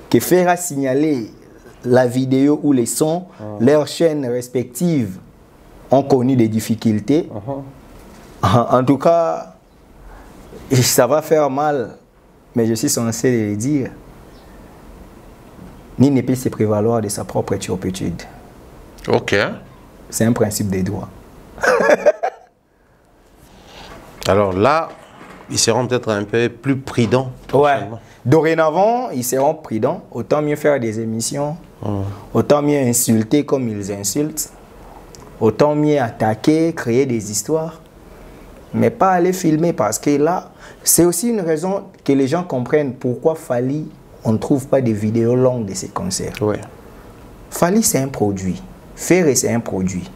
que Ferry a signalé la vidéo ou les sons, leurs chaînes respectives ont connu des difficultés. En tout cas, ça va faire mal, mais je suis censé le dire. Nul ne peut se prévaloir de sa propre turpitude. Ok. C'est un principe des droits. Alors là, ils seront peut-être un peu plus prudents. Ouais. Dorénavant, ils seront prudents. Autant mieux faire des émissions. Autant mieux insulter comme ils insultent. Autant mieux attaquer, créer des histoires. Mais pas aller filmer parce que là, c'est aussi une raison que les gens comprennent pourquoi Fally, on ne trouve pas de vidéos longues de ses concerts. Fally, c'est un produit. Ferry, c'est un produit.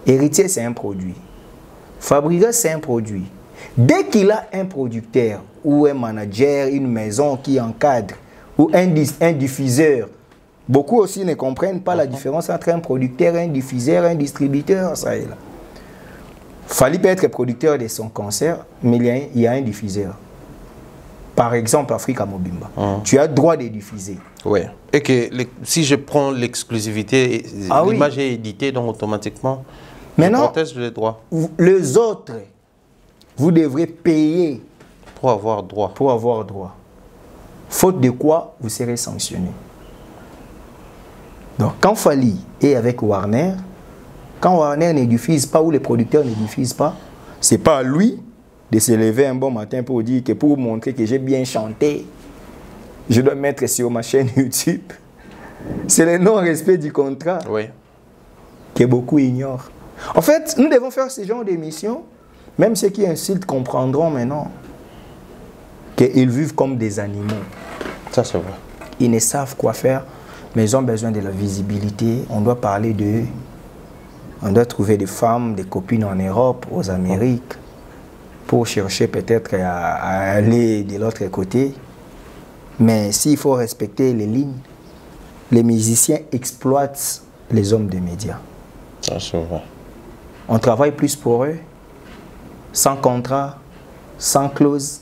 Héritier, c'est un produit. Fabrica, c'est un produit. Dès qu'il a un producteur ou un manager, une maison qui encadre, ou un diffuseur, beaucoup aussi ne comprennent pas la différence entre un producteur, un diffuseur, un distributeur, ça et là. Fally peut être producteur de son concert, mais il y a un diffuseur. Par exemple, Africa Mobimba. Tu as droit de diffuser. Oui. Et que si je prends l'exclusivité, l'image est éditée, donc automatiquement, maintenant, je protège les droits. Les autres, vous devrez payer pour avoir droit. Pour avoir droit. Faute de quoi, vous serez sanctionné. Donc, quand Fally est avec Warner, quand Warner ne diffuse pas ou les producteurs ne diffusent pas, ce n'est pas à lui de se lever un bon matin pour dire que pour montrer que j'ai bien chanté, je dois mettre sur ma chaîne YouTube. C'est le non-respect du contrat que beaucoup ignorent. En fait, nous devons faire ce genre d'émission. Même ceux qui insultent comprendront maintenant qu'ils vivent comme des animaux. Ça, c'est vrai. Ils ne savent quoi faire, mais ils ont besoin de la visibilité. On doit parler d'eux. On doit trouver des femmes, des copines en Europe, aux Amériques, pour chercher peut-être à aller de l'autre côté. Mais s'il faut respecter les lignes, les musiciens exploitent les hommes des médias. Ça, c'est vrai. On travaille plus pour eux, sans contrat, sans clause.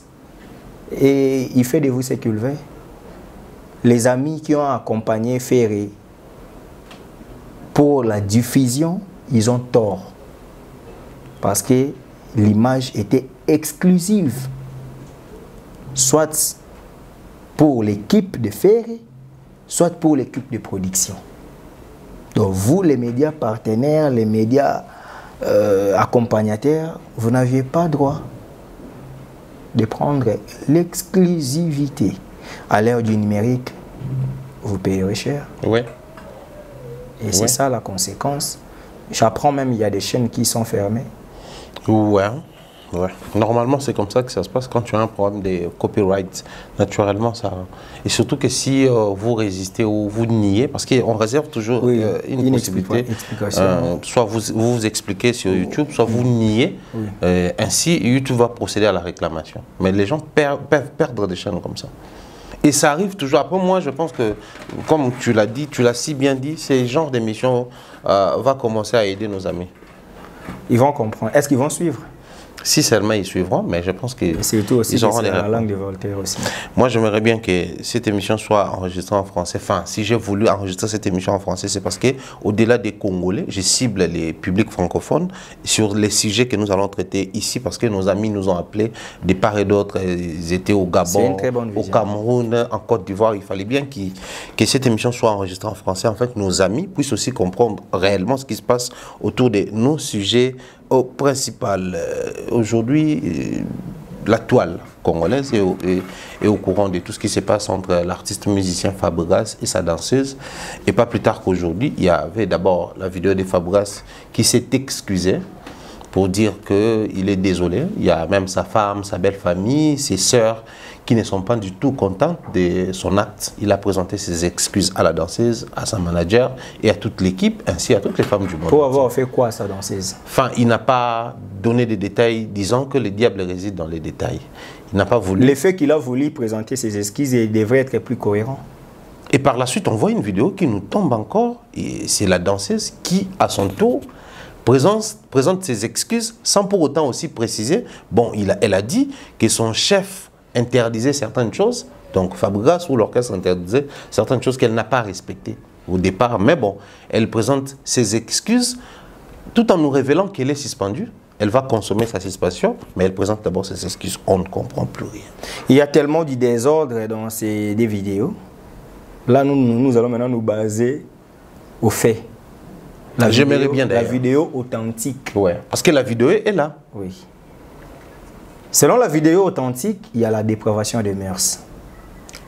Et il fait de vous ce qu'il veut. Les amis qui ont accompagné Ferré pour la diffusion, ils ont tort. Parce que l'image était exclusive. Soit pour l'équipe de Ferré, soit pour l'équipe de production. Donc vous, les médias partenaires, les médias accompagnateurs, vous n'aviez pas droit de prendre l'exclusivité. À l'ère du numérique, vous payerez cher. Oui. Et c'est ça la conséquence. J'apprends même qu'il y a des chaînes qui sont fermées. Ouais. Ouais. Normalement, c'est comme ça que ça se passe quand tu as un problème de copyright. Naturellement, ça. Et surtout que si vous résistez ou vous niez, parce qu'on réserve toujours une possibilité. Soit vous expliquez sur YouTube, soit vous niez. Ainsi, YouTube va procéder à la réclamation. Mais les gens peuvent perdre des chaînes comme ça. Et ça arrive toujours. Après, moi, je pense que, comme tu l'as dit, tu l'as si bien dit, ce genre d'émission va commencer à aider nos amis. Ils vont comprendre. Est-ce qu'ils vont suivre? Si seulement ils suivront, mais je pense que surtout aussi ils auront la langue de Voltaire aussi. Moi, j'aimerais bien que cette émission soit enregistrée en français. Enfin, si j'ai voulu enregistrer cette émission en français, c'est parce que, au-delà des Congolais, je cible les publics francophones sur les sujets que nous allons traiter ici, parce que nos amis nous ont appelés de part et d'autre. Ils étaient au Gabon, au Cameroun, en Côte d'Ivoire. Il fallait bien que cette émission soit enregistrée en français. En fait, nos amis puissent aussi comprendre réellement ce qui se passe autour de nos sujets principal. Aujourd'hui, la toile congolaise est au courant de tout ce qui se passe entre l'artiste musicien Fabregas et sa danseuse. Et pas plus tard qu'aujourd'hui, il y avait d'abord la vidéo de Fabregas qui s'est excusé pour dire qu'il est désolé. Il y a même sa femme, sa belle famille, ses sœurs qui ne sont pas du tout contentes de son acte. Il a présenté ses excuses à la danseuse, à sa manager et à toute l'équipe, ainsi à toutes les femmes du monde. Pour avoir fait quoi à sa danseuse? Enfin, il n'a pas donné de détails, disant que le diable réside dans les détails. Il n'a pas voulu... Le fait qu'il a voulu présenter ses excuses, il devrait être plus cohérent. Et par la suite, on voit une vidéo qui nous tombe encore, et c'est la danseuse qui, à son tour, présente ses excuses sans pour autant aussi préciser. Bon, elle a dit que son chef interdisait certaines choses, donc Fabregas ou l'orchestre interdisait certaines choses qu'elle n'a pas respectées au départ. Mais bon, elle présente ses excuses tout en nous révélant qu'elle est suspendue. Elle va consommer sa suspension, mais elle présente d'abord ses excuses. On ne comprend plus rien. Il y a tellement du désordre dans ces vidéos. Là, nous allons maintenant nous baser aux faits. J'aimerais bien d'ailleurs. La vidéo authentique. Ouais, parce que la vidéo est là. Oui. Selon la vidéo authentique, il y a la dépravation des mœurs.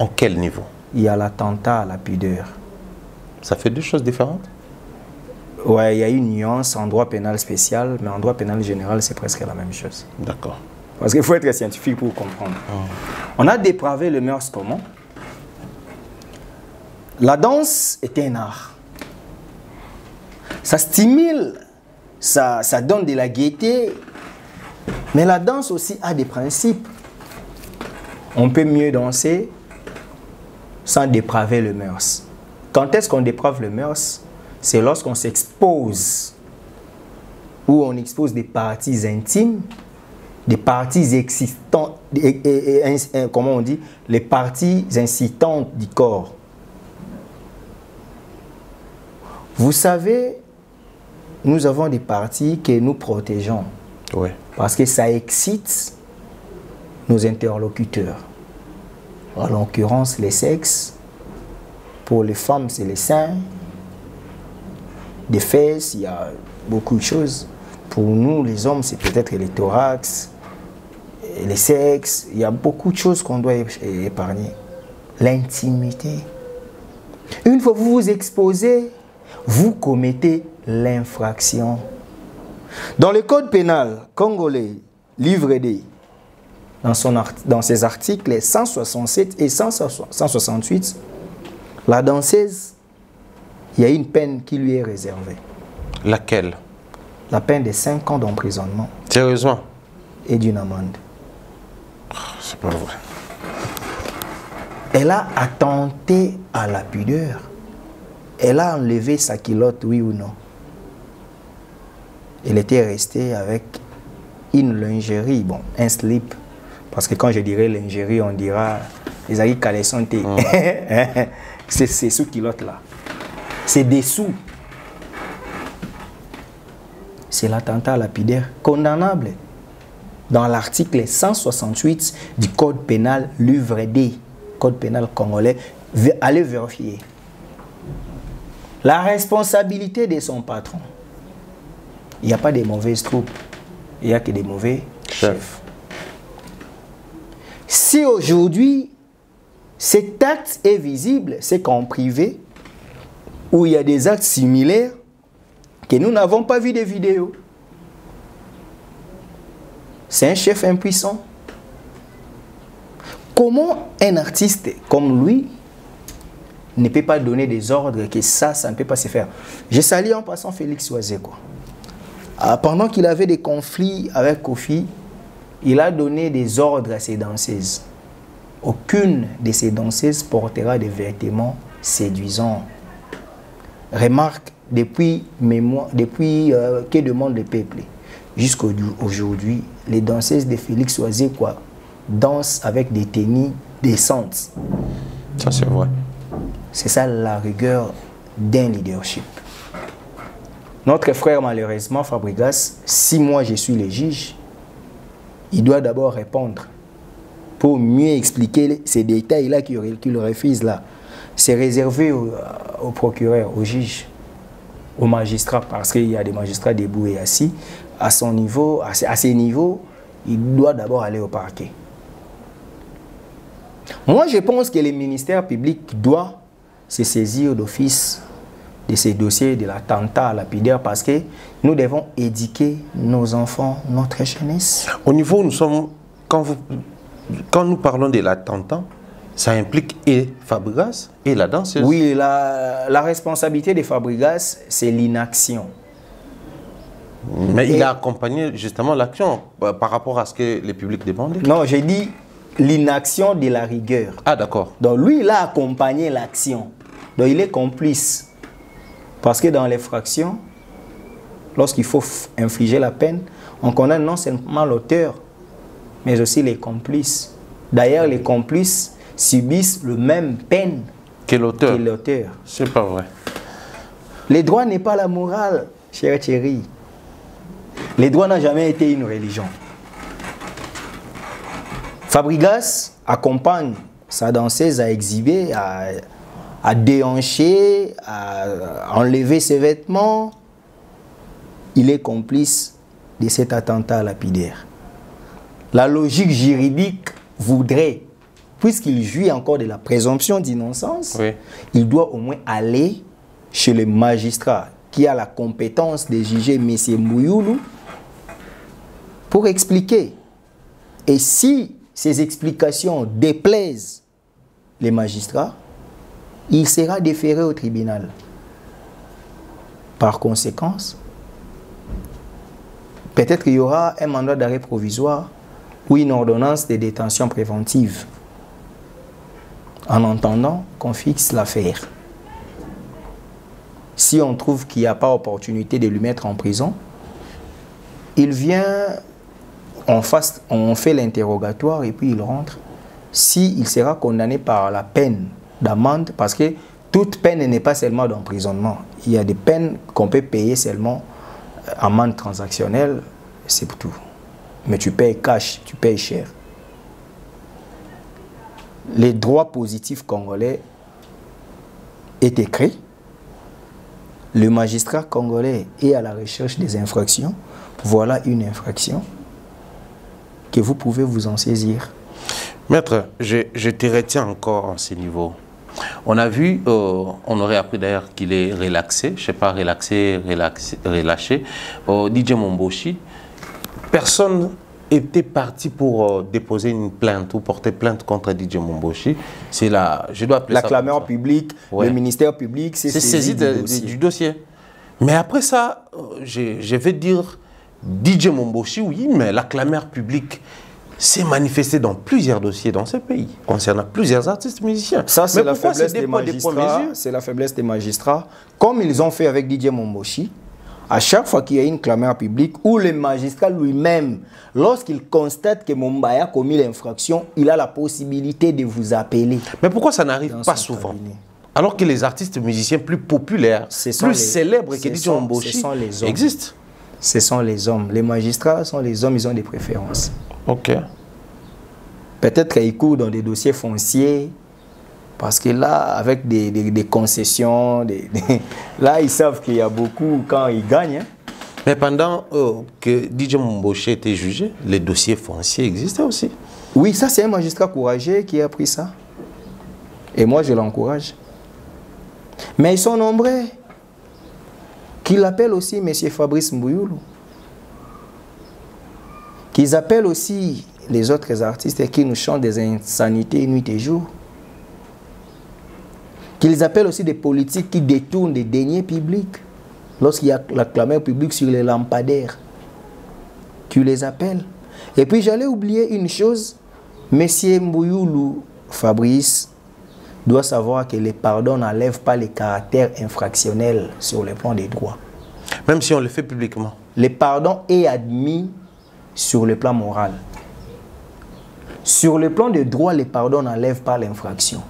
En quel niveau? Il y a l'attentat à la pudeur. Ça fait deux choses différentes? Ouais, il y a une nuance en droit pénal spécial, mais en droit pénal général, c'est presque la même chose. D'accord. Parce qu'il faut être scientifique pour comprendre. On a dépravé les mœurs comment? La danse est un art. Ça stimule, ça donne de la gaieté, mais la danse aussi a des principes. On peut mieux danser sans dépraver les mœurs. Quand est-ce qu'on déprave les mœurs? C'est lorsqu'on s'expose, où on expose des parties intimes, des parties existantes, comment on dit, les parties incitantes du corps. Vous savez, nous avons des parties que nous protégeons. Oui. Parce que ça excite nos interlocuteurs. En l'occurrence, les sexes. Pour les femmes, c'est les seins. Des fesses, il y a beaucoup de choses. Pour nous, les hommes, c'est peut-être les thorax, les sexes. Il y a beaucoup de choses qu'on doit épargner. L'intimité. Une fois que vous vous exposez, vous commettez l'infraction. Dans le code pénal congolais, livre D, dans ses articles 167 et 168, la danseuse, il y a une peine qui lui est réservée. Laquelle? la peine de 5 ans d'emprisonnement. Sérieusement? Et d'une amende. C'est pas vrai. Elle a attenté à la pudeur. Elle a enlevé sa culotte, oui ou non? Elle était restée avec une lingerie, bon, un slip. Parce que quand je dirais lingerie, on dira les amis caleçon. C'est sous culotte là. C'est dessous. C'est l'attentat lapidaire condamnable dans l'article 168 du Code pénal, livre D, Code pénal congolais. Allez vérifier. La responsabilité de son patron. Il n'y a pas de mauvaises troupes, il n'y a que des mauvais chefs. Si aujourd'hui, cet acte est visible, c'est qu'en privé, où il y a des actes similaires, que nous n'avons pas vu de vidéos. C'est un chef impuissant. Comment un artiste comme lui ne peut pas donner des ordres que ça ne peut pas se faire? J'ai sali en passant Félix Oisé, quoi. Pendant qu'il avait des conflits avec Kofi, il a donné des ordres à ses danseuses. Aucune de ces danseuses portera des vêtements séduisants. Remarque, depuis que demande le peuple, jusqu'à aujourd'hui, les danseuses de Félix Oisé, quoi, dansent avec des tenues décentes. Ça, c'est vrai. C'est ça la rigueur d'un leadership. Notre frère, malheureusement, Fabregas, si moi je suis le juge, il doit d'abord répondre pour mieux expliquer ces détails-là qu'il refuse là. C'est réservé au procureur, au juge, au magistrat, parce qu'il y a des magistrats debout et assis. À son niveau, à ces niveaux, il doit d'abord aller au parquet. Moi, je pense que le ministère public doit se saisir d'office de ces dossiers de l'attentat lapidaire parce que nous devons éduquer nos enfants, notre jeunesse. Au niveau, nous sommes, quand nous parlons de l'attentat, ça implique et Fabregas et la danseuse. Oui, la responsabilité de Fabregas, c'est l'inaction. Mais il a accompagné justement l'action par rapport à ce que le public demandait. Non, j'ai dit l'inaction de la rigueur. Ah, d'accord. Donc lui, il a accompagné l'action. Donc il est complice. Parce que dans les fractions, lorsqu'il faut infliger la peine, on condamne non seulement l'auteur, mais aussi les complices. D'ailleurs, les complices subissent le même peine que l'auteur. C'est pas vrai. Les droits n'est pas la morale, cher Thierry. Les droits n'ont jamais été une religion. Fabregas accompagne sa danseuse à exhiber, à déhancher, à enlever ses vêtements. Il est complice de cet attentat lapidaire. La logique juridique voudrait, puisqu'il jouit encore de la présomption d'innocence, oui, il doit au moins aller chez le magistrat qui a la compétence de juger M. Mouyoulou pour expliquer. Et si ces explications déplaisent les magistrats, il sera déféré au tribunal. Par conséquent, peut-être qu'il y aura un mandat d'arrêt provisoire ou une ordonnance de détention préventive en attendant qu'on fixe l'affaire. Si on trouve qu'il n'y a pas opportunité de lui mettre en prison, il vient, on fait l'interrogatoire et puis il rentre. S'il sera condamné par la peine d'amende, parce que toute peine n'est pas seulement d'emprisonnement. Il y a des peines qu'on peut payer seulement amende transactionnelle, c'est tout. Mais tu payes cash, tu payes cher. Les droits positifs congolais est écrit. Le magistrat congolais est à la recherche des infractions. Voilà une infraction que vous pouvez vous en saisir. Maître, je te retiens encore à ce niveau. On a vu, on aurait appris d'ailleurs qu'il est relaxé, je ne sais pas, relâché. DJ Momboshi, personne était parti pour déposer une plainte ou porter plainte contre DJ Momboshi. C'est la, je dois appeler la ça clameur publique, ouais. Le ministère public s'est saisi du dossier. Mais après ça, je vais dire, DJ Momboshi, oui, mais la clameur publique s'est manifestée dans plusieurs dossiers dans ce pays, concernant plusieurs artistes musiciens. Ça, c'est la faiblesse des magistrats. C'est la faiblesse des magistrats. Comme ils ont fait avec DJ Momboshi, à chaque fois qu'il y a une clameur publique, ou le magistrat lui-même, lorsqu'il constate que Mumbaya a commis l'infraction, il a la possibilité de vous appeler. Mais pourquoi ça n'arrive pas souvent? Alors que les artistes musiciens plus populaires, plus célèbres que DJ Momboshi existent. Ce sont les hommes. Les magistrats sont les hommes, ils ont des préférences. Ok. Peut-être qu'ils courent dans des dossiers fonciers, parce que là, avec des concessions, là, ils savent qu'il y a beaucoup quand ils gagnent. Hein. Mais pendant que DJ Momboshi était jugé, les dossiers fonciers existaient aussi. Oui, ça, c'est un magistrat courageux qui a pris ça. Et moi, je l'encourage. Mais ils sont nombreux. Qu'ils appellent aussi M. Fabrice Mbouyoulou. Qu'ils appellent aussi les autres artistes qui nous chantent des insanités nuit et jour. Qu'ils appellent aussi des politiques qui détournent des deniers publics. Lorsqu'il y a la clameur publique sur les lampadaires, tu les appelles. Et puis j'allais oublier une chose, M. Mbouyoulou Fabrice doit savoir que les pardons n'enlèvent pas les caractères infractionnels sur le plan des droits. Même si on le fait publiquement. Le pardon est admis sur le plan moral. Sur le plan des droits, le pardon n'enlève pas l'infraction.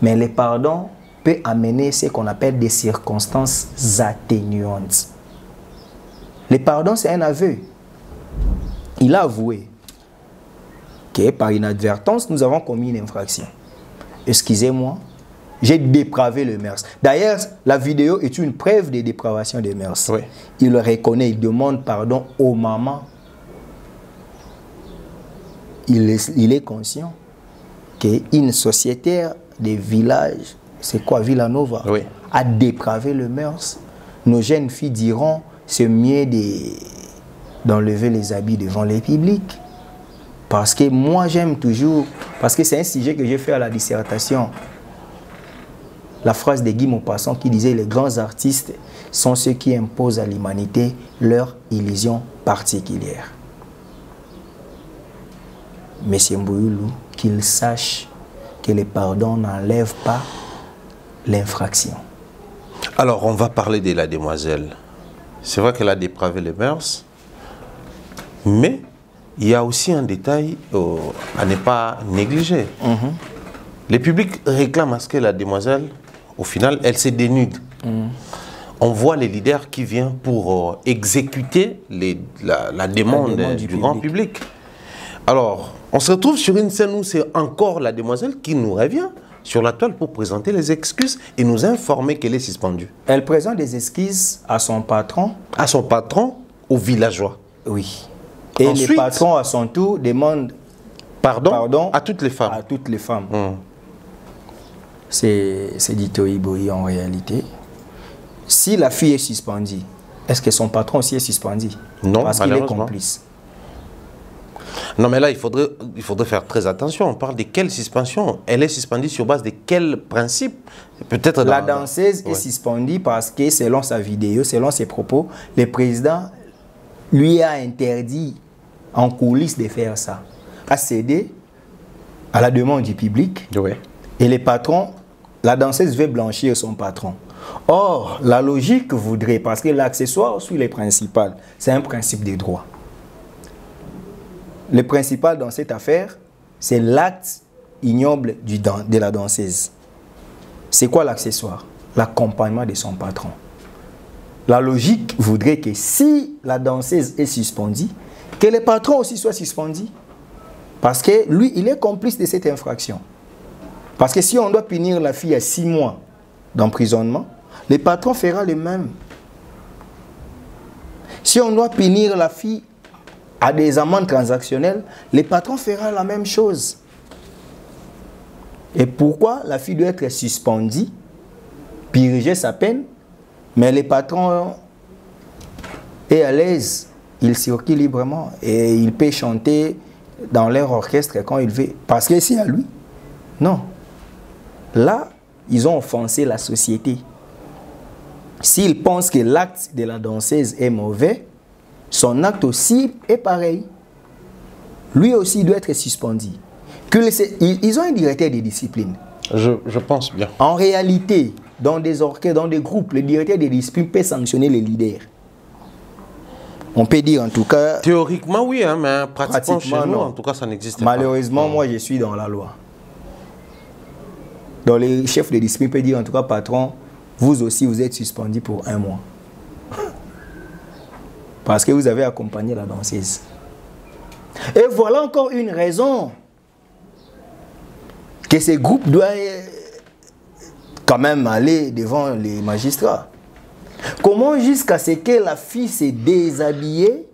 Mais le pardon peut amener ce qu'on appelle des circonstances atténuantes. Le pardon, c'est un aveu. Il a avoué que par inadvertance, nous avons commis une infraction. Excusez-moi, j'ai dépravé le mœurs. D'ailleurs, la vidéo est une preuve de dépravation des mœurs. Oui. Il le reconnaît, il demande pardon aux mamans. Il est conscient qu'une sociétaire des villages, c'est quoi, Villanova, oui, a dépravé le mœurs. Nos jeunes filles diront, c'est mieux d'enlever les habits devant les publics. Parce que moi, j'aime toujours, parce que c'est un sujet que j'ai fait à la dissertation. La phrase de Guy Maupassant qui disait « Les grands artistes sont ceux qui imposent à l'humanité leur illusion particulière. » Monsieur Mbouyoulou, qu'il sache que le pardon n'enlève pas l'infraction. Alors, on va parler de la demoiselle. C'est vrai qu'elle a dépravé les mœurs, mais il y a aussi un détail à ne pas négliger. Le public réclame à ce que la demoiselle, au final, elle se dénude. On voit les leaders qui viennent pour exécuter la demande du grand public. Alors, on se retrouve sur une scène où c'est encore la demoiselle qui nous revient sur la toile pour présenter les excuses et nous informer qu'elle est suspendue. Elle présente des excuses à son patron. À son patron, aux villageois. Oui. Et ensuite, le patron, à son tour, demande pardon à toutes les femmes. À toutes les femmes. C'est dit Toïboï en réalité. Si la fille est suspendue, est-ce que son patron aussi est suspendu? Non, parce qu'il est complice. Non, mais là, il faudrait faire très attention. On parle de quelle suspension? Elle est suspendue sur base de quel principe? Peut-être la danseuse est suspendue parce que, selon sa vidéo, selon ses propos, le président lui a interdit en coulisses de faire ça. A cédé à la demande du public. Oui. Et les patrons, la danseuse veut blanchir son patron. Or, la logique voudrait, parce que l'accessoire suit les principales, c'est un principe des droits. Le principal dans cette affaire, c'est l'acte ignoble de la danseuse. C'est quoi l'accessoire? L'accompagnement de son patron. La logique voudrait que si la danseuse est suspendue, que le patron aussi soit suspendu. Parce que lui, il est complice de cette infraction. Parce que si on doit punir la fille à 6 mois d'emprisonnement, le patron fera le même. Si on doit punir la fille à des amendes transactionnelles, le patron fera la même chose. Et pourquoi la fille doit être suspendue, purger sa peine, mais le patron est à l'aise, il circule librement et il peut chanter dans leur orchestre quand il veut. Parce que c'est à lui. Non. Là, ils ont offensé la société. s'il pense que l'acte de la danseuse est mauvais, son acte aussi est pareil. Lui aussi doit être suspendu. Ils ont un directeur de discipline. Je pense bien. En réalité, dans des orchestres, dans des groupes, le directeur de discipline peut sanctionner les leaders. On peut dire en tout cas... Théoriquement, oui, hein, mais pratiquement chez nous, en tout cas, ça n'existe pas. Malheureusement, moi, je suis dans la loi. Donc, les chefs de discipline peuvent dire en tout cas, patron, vous aussi, vous êtes suspendu pour 1 mois. Parce que vous avez accompagné la danseuse. Et voilà encore une raison que ces groupes doivent quand même aller devant les magistrats. Comment jusqu'à ce que la fille s'est déshabillée,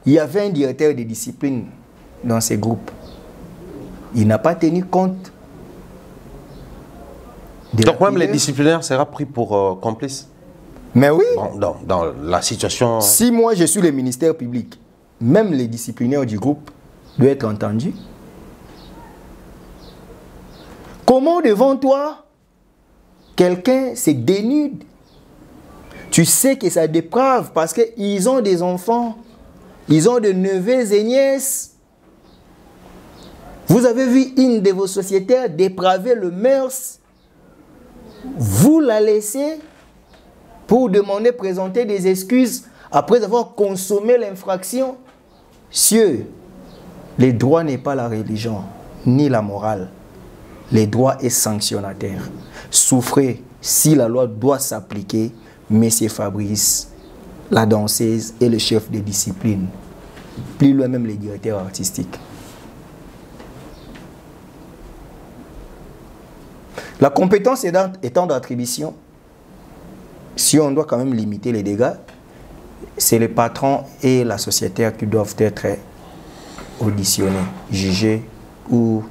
il y avait un directeur de discipline dans ces groupes. Il n'a pas tenu compte. Donc même les disciplinaires sera pris pour complices. Mais oui. Bon, dans la situation... Si moi je suis le ministère public, même les disciplinaires du groupe doivent être entendus. Comment devant toi, quelqu'un se dénude? Tu sais que ça déprave parce qu'ils ont des enfants, ils ont des neveux et nièces. Vous avez vu une de vos sociétaires dépraver le mœurs. Vous la laissez pour demander, présenter des excuses après avoir consommé l'infraction. Cieux, le droit n'est pas la religion, ni la morale. Le droit est sanctionnateur. Souffrez si la loi doit s'appliquer. Monsieur Fabrice, la danseuse et le chef de discipline. Plus loin même les directeurs artistiques. La compétence étant d'attribution, si on doit quand même limiter les dégâts, c'est les patrons et la sociétaire qui doivent être auditionnés, jugés ou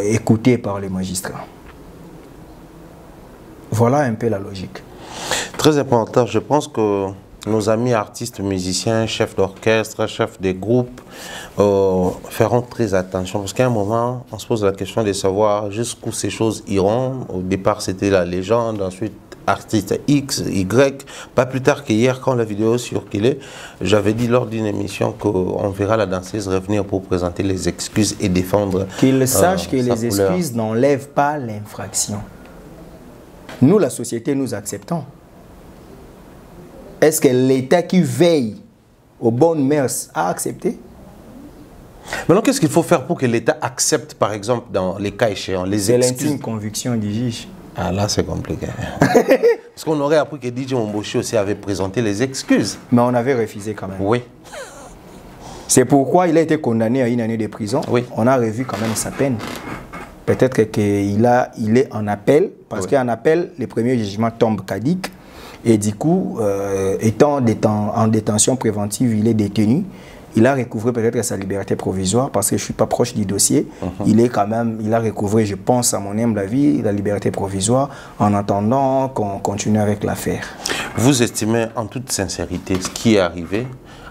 écoutés par les magistrats. Voilà un peu la logique. Très important, je pense que nos amis artistes, musiciens, chefs d'orchestre, chefs des groupes feront très attention. Parce qu'à un moment, on se pose la question de savoir jusqu'où ces choses iront. Au départ, c'était la légende, ensuite artiste X, Y. Pas plus tard qu'hier, quand la vidéo circulait, j'avais dit lors d'une émission qu'on verra la danseuse revenir pour présenter les excuses et défendre qu'il sache que les excuses n'enlèvent pas l'infraction. Nous, la société, nous acceptons. Est-ce que l'État qui veille aux bonnes mœurs a accepté? Maintenant, qu'est-ce qu'il faut faire pour que l'État accepte, par exemple, dans les cas échéants, les excuses? C'est l'intime conviction du juge. Ah là, c'est compliqué. Parce qu'on aurait appris que DJ Momboshi aussi avait présenté les excuses. Mais on avait refusé quand même. Oui. C'est pourquoi il a été condamné à 1 année de prison. Oui. On a revu quand même sa peine. Peut-être qu'il est en appel, parce qu'en appel, le premier jugement tombe caduc. Et du coup, étant en détention préventive, il est détenu. Il a recouvré peut-être sa liberté provisoire, parce que je ne suis pas proche du dossier. Il a recouvré, je pense, à mon humble avis, la liberté provisoire, en attendant qu'on continue avec l'affaire. Vous estimez en toute sincérité ce qui est arrivé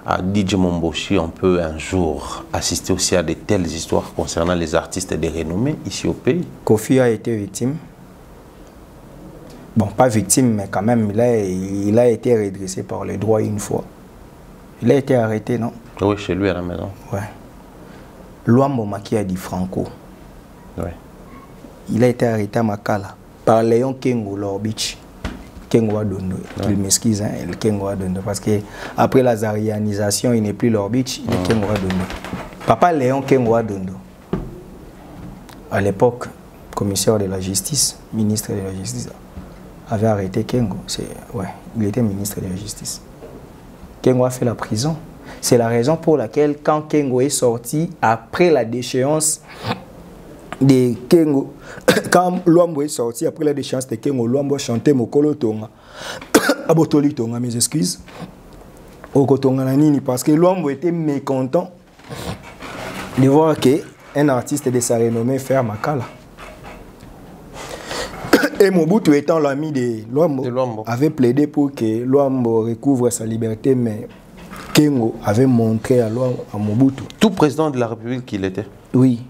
à DJ Momboshi? On peut un jour assister aussi à de telles histoires concernant les artistes de renommée ici au pays? Kofi a été victime. Bon, pas victime, mais quand même, il a été redressé par les droits une fois. Il a été arrêté, non? Oui, chez lui à la maison. Ouais. Luambo Maki a dit Franco. Ouais. Il a été arrêté à Makala par Léon Kengo Lorbich. Kengo Adondo. Il m'excuse, hein, le Kengo Adondo. Parce qu'après la zarianisation, il n'est plus Lorbich, il est Kengo Adondo. Papa Léon Kengo Adondo, à l'époque, commissaire de la justice, ministre de la justice, avait arrêté Kengo. Ouais, il était ministre de la justice. Kengo a fait la prison. C'est la raison pour laquelle, quand Kengo est sorti, après la déchéance de Kengo, quand Luambo est sorti, après la déchéance de Kengo, Luambo chantait Mokolo Tonga. Abotoli Tonga, mes excuses. Okotonga Nanini, parce que Luambo était mécontent de voir qu'un artiste de sa renommée fait Makala. Et Mobutu étant l'ami de Luambo, avait plaidé pour que Luambo recouvre sa liberté, mais Kengo avait montré à Mobutu. Tout président de la République qu'il était. Oui.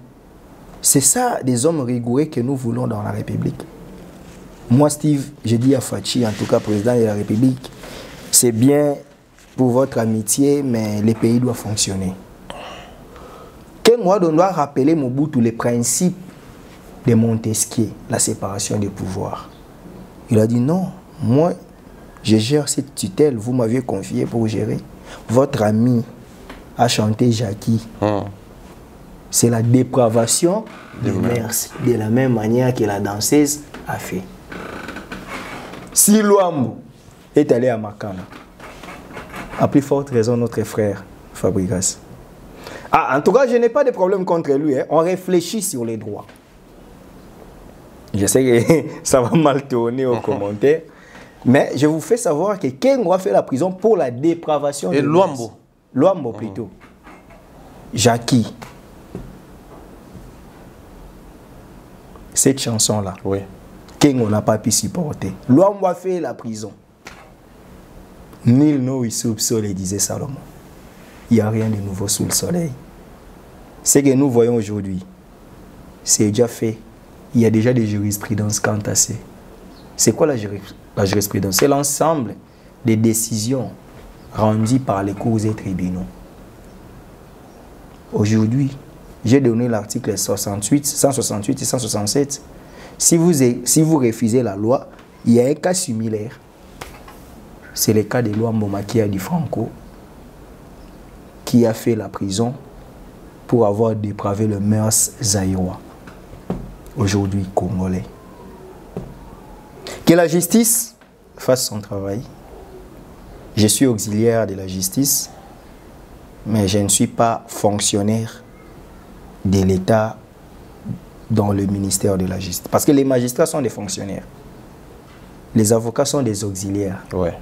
C'est ça des hommes rigoureux que nous voulons dans la République. Moi, Steve, je dis à Fachi, en tout cas président de la République, c'est bien pour votre amitié, mais le pays doit fonctionner. Moi, on doit rappeler Mobutu les principes de Montesquieu, la séparation des pouvoirs. Il a dit non, moi, je gère cette tutelle, vous m'aviez confié pour gérer. Votre ami a chanté Jackie. C'est la dépravation des mœurs, de la même manière que la danseuse a fait. Si Luambo est allé à Makana, à plus forte raison notre frère Fabregas. En tout cas, je n'ai pas de problème contre lui. Hein. On réfléchit sur les droits. Je sais que ça va mal tourner aux commentaires. Mais je vous fais savoir que Kengo a fait la prison pour la dépravation. Et Luambo. Luambo plutôt. Jackie. Cette chanson-là. Oui. Kengo n'a pas pu supporter. Luambo a fait la prison. Nul no soleil, disait Salomon. Il n'y a rien de nouveau sous le soleil. Ce que nous voyons aujourd'hui, c'est déjà fait. Il y a déjà des jurisprudences quant à ça. C'est quoi la jurisprudence? C'est l'ensemble des décisions rendues par les cours et tribunaux. Aujourd'hui, j'ai donné l'article 168 et 167. Si vous refusez la loi, il y a un cas similaire. C'est le cas de Luambo Makia Di Franco, qui a fait la prison pour avoir dépravé le mœurs zaïrois, aujourd'hui congolais. Que la justice fasse son travail. Je suis auxiliaire de la justice, mais je ne suis pas fonctionnaire de l'État dans le ministère de la justice. Parce que les magistrats sont des fonctionnaires. Les avocats sont des auxiliaires. Ouais.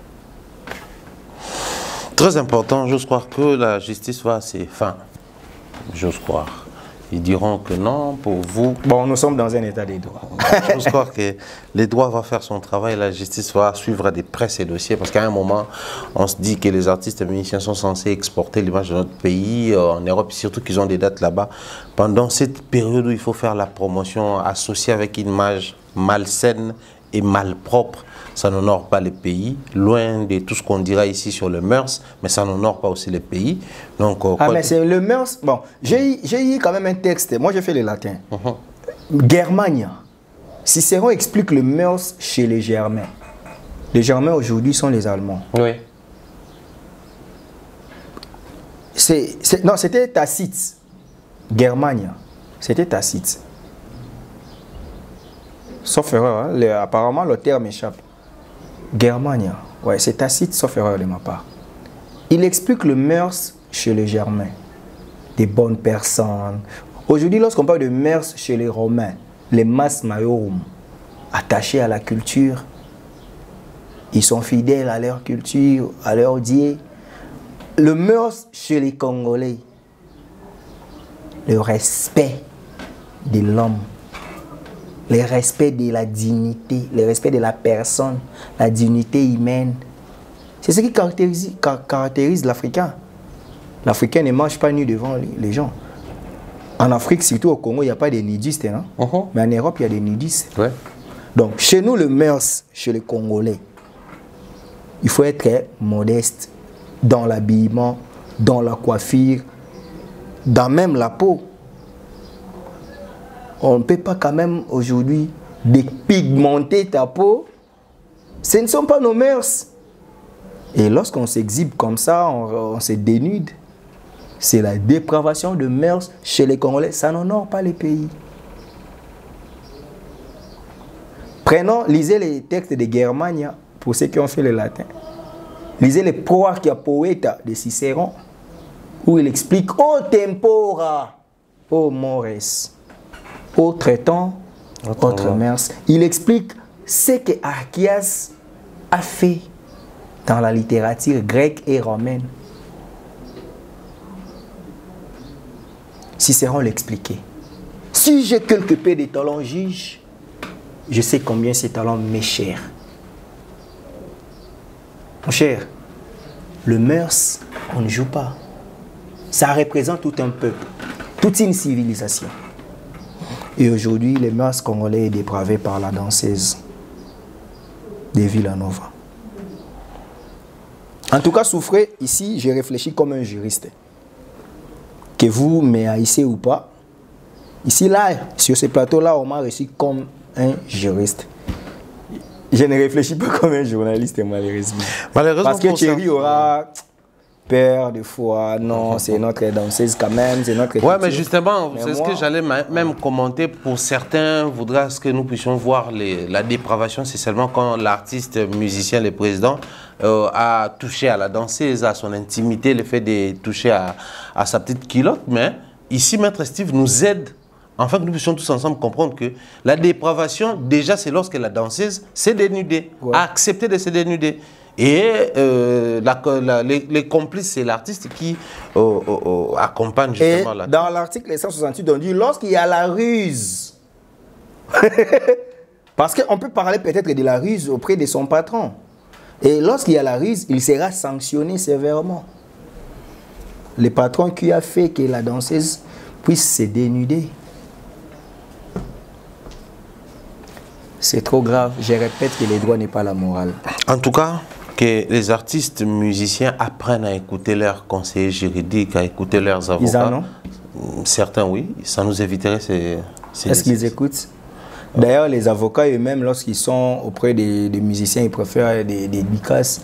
Très important, j'ose croire que la justice va à ses fins. J'ose croire. Ils diront que non, pour vous... Bon, nous sommes dans un état des droits. J'ose croire que les droits vont faire son travail, la justice va suivre des près ces dossiers, parce qu'à un moment, on se dit que les artistes et musiciens sont censés exporter l'image de notre pays, en Europe, surtout qu'ils ont des dates là-bas. Pendant cette période où il faut faire la promotion associée avec une image malsaine et malpropre, ça n'honore pas le pays, loin de tout ce qu'on dira ici sur le mœurs, mais ça n'honore pas aussi le pays. Donc, mais c'est le mœurs. Bon, j'ai eu quand même un texte, moi j'ai fait le latin. Germania. Cicéron explique le mœurs chez les Germains. Les Germains aujourd'hui sont les Allemands. Oui. Non, c'était Tacite. Germania. C'était Tacite. Sauf erreur, hein? Apparemment le terme échappe. Germania, ouais, c'est Tacite, sauf erreur de ma part. Il explique le mœurs chez les Germains, des bonnes personnes. Aujourd'hui, lorsqu'on parle de mœurs chez les Romains, les mas maiorum, attachés à la culture, ils sont fidèles à leur culture, à leur dieu. Le mœurs chez les Congolais, le respect de l'homme, le respect de la dignité, le respect de la personne, la dignité humaine. C'est ce qui caractérise l'Africain. L'Africain ne mange pas nu devant les gens. En Afrique, surtout au Congo, il n'y a pas de nudistes. Hein? Mais en Europe, il y a des nudistes. Ouais. Donc, chez nous, le mœurs, chez les Congolais, il faut être modeste dans l'habillement, dans la coiffure, dans même la peau. On ne peut pas quand même aujourd'hui dépigmenter ta peau. Ce ne sont pas nos mœurs. Et lorsqu'on s'exhibe comme ça, on se dénude. C'est la dépravation de mœurs chez les Congolais. Ça n'honore pas les pays. Lisez les textes de Germania, pour ceux qui ont fait le latin. Lisez les Proarchia Poeta de Cicéron, où il explique « O tempora, o mores ». Autre temps, autre mœurs. Il explique ce que Archias a fait dans la littérature grecque et romaine. Cicéron l'expliquait. Si j'ai quelque peu de talent juge, je sais combien ces talents m'est cher. Mon cher, le mœurs, on ne joue pas. Ça représente tout un peuple, toute une civilisation. Et aujourd'hui, les mœurs congolais sont dépravées par la danseuse. de Villanova. En tout cas, Soufré, ici, j'ai réfléchi comme un juriste. Que vous me haïssez ou pas, ici, là, sur ce plateau-là, on m'a reçu comme un juriste. Je ne réfléchis pas comme un journaliste, malheureusement. Parce que Thierry aura peur de fois. Non, c'est notre danseuse quand même, c'est notre... Ouais, mais justement, c'est ce que j'allais même commenter. Pour certains, voudraient ce que nous puissions voir la dépravation, c'est seulement quand l'artiste, musicien, le président a touché à la danseuse, à son intimité, le fait de toucher à sa petite culotte. Mais ici, Maître Steve nous aide, afin que nous puissions tous ensemble comprendre que la dépravation, déjà, c'est lorsque la danseuse s'est dénudée, a accepté de se dénuder. Et les complices, c'est l'artiste qui accompagne justement la... Dans l'article 168, on dit lorsqu'il y a la ruse. Parce qu'on peut parler peut-être de la ruse auprès de son patron. Et lorsqu'il y a la ruse, il sera sanctionné sévèrement. Le patron qui a fait que la danseuse puisse se dénuder. C'est trop grave. Je répète que le droit n'est pas la morale. En tout cas, que les artistes musiciens apprennent à écouter leurs conseillers juridiques, à écouter leurs avocats. Ils en ont? Certains, oui. Ça nous éviterait ces Est-ce qu'ils écoutent? D'ailleurs, les avocats eux-mêmes, lorsqu'ils sont auprès des musiciens, ils préfèrent des bicasses.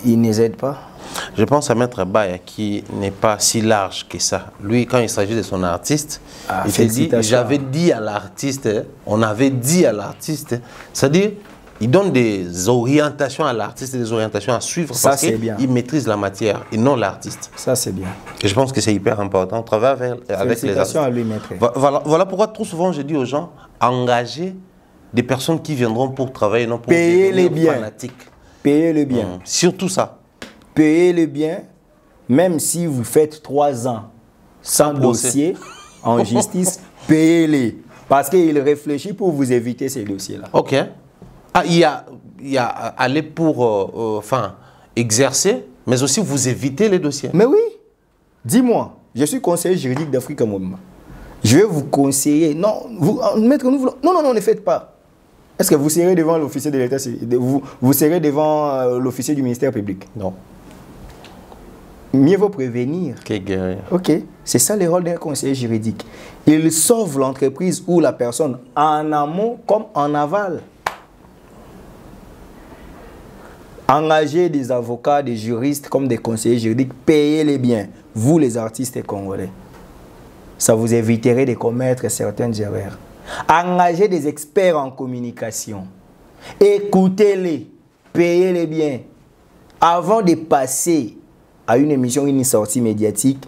Ils ne les aident pas. Je pense à Maître Baya qui n'est pas si large que ça. Lui, quand il s'agit de son artiste, il te dit, j'avais dit à l'artiste, on avait dit à l'artiste, c'est-à-dire, il donne des orientations à l'artiste et des orientations à suivre parce qu'il maîtrise la matière et non l'artiste. Ça, c'est bien. Et je pense que c'est hyper important. On travaille avec les artistes. À lui, maître. Voilà pourquoi trop souvent je dis aux gens, engagez des personnes qui viendront pour travailler, non pour devenir fanatiques. Payez-le bien. Surtout ça. Payez-le bien, même si vous faites 3 ans sans dossier en justice, payez-les. Parce qu'il réfléchit pour vous éviter ces dossiers-là. Ok. Ah, il y a aller pour exercer, mais aussi vous éviter les dossiers. Mais oui. Dis-moi, je suis conseiller juridique d'Africa Mouvement. Je vais vous conseiller. Non, maître, non, ne faites pas. Est-ce que vous serez devant l'officier de l'État, vous serez devant l'officier du ministère public? Non. Mieux vaut prévenir. Ok, c'est ça le rôle d'un conseiller juridique. Il sauve l'entreprise ou la personne en amont comme en aval. Engagez des avocats, des juristes comme des conseillers juridiques, payez-les bien, vous les artistes congolais. Ça vous éviterait de commettre certaines erreurs. Engagez des experts en communication. Écoutez-les, payez-les bien. Avant de passer à une émission, une sortie médiatique,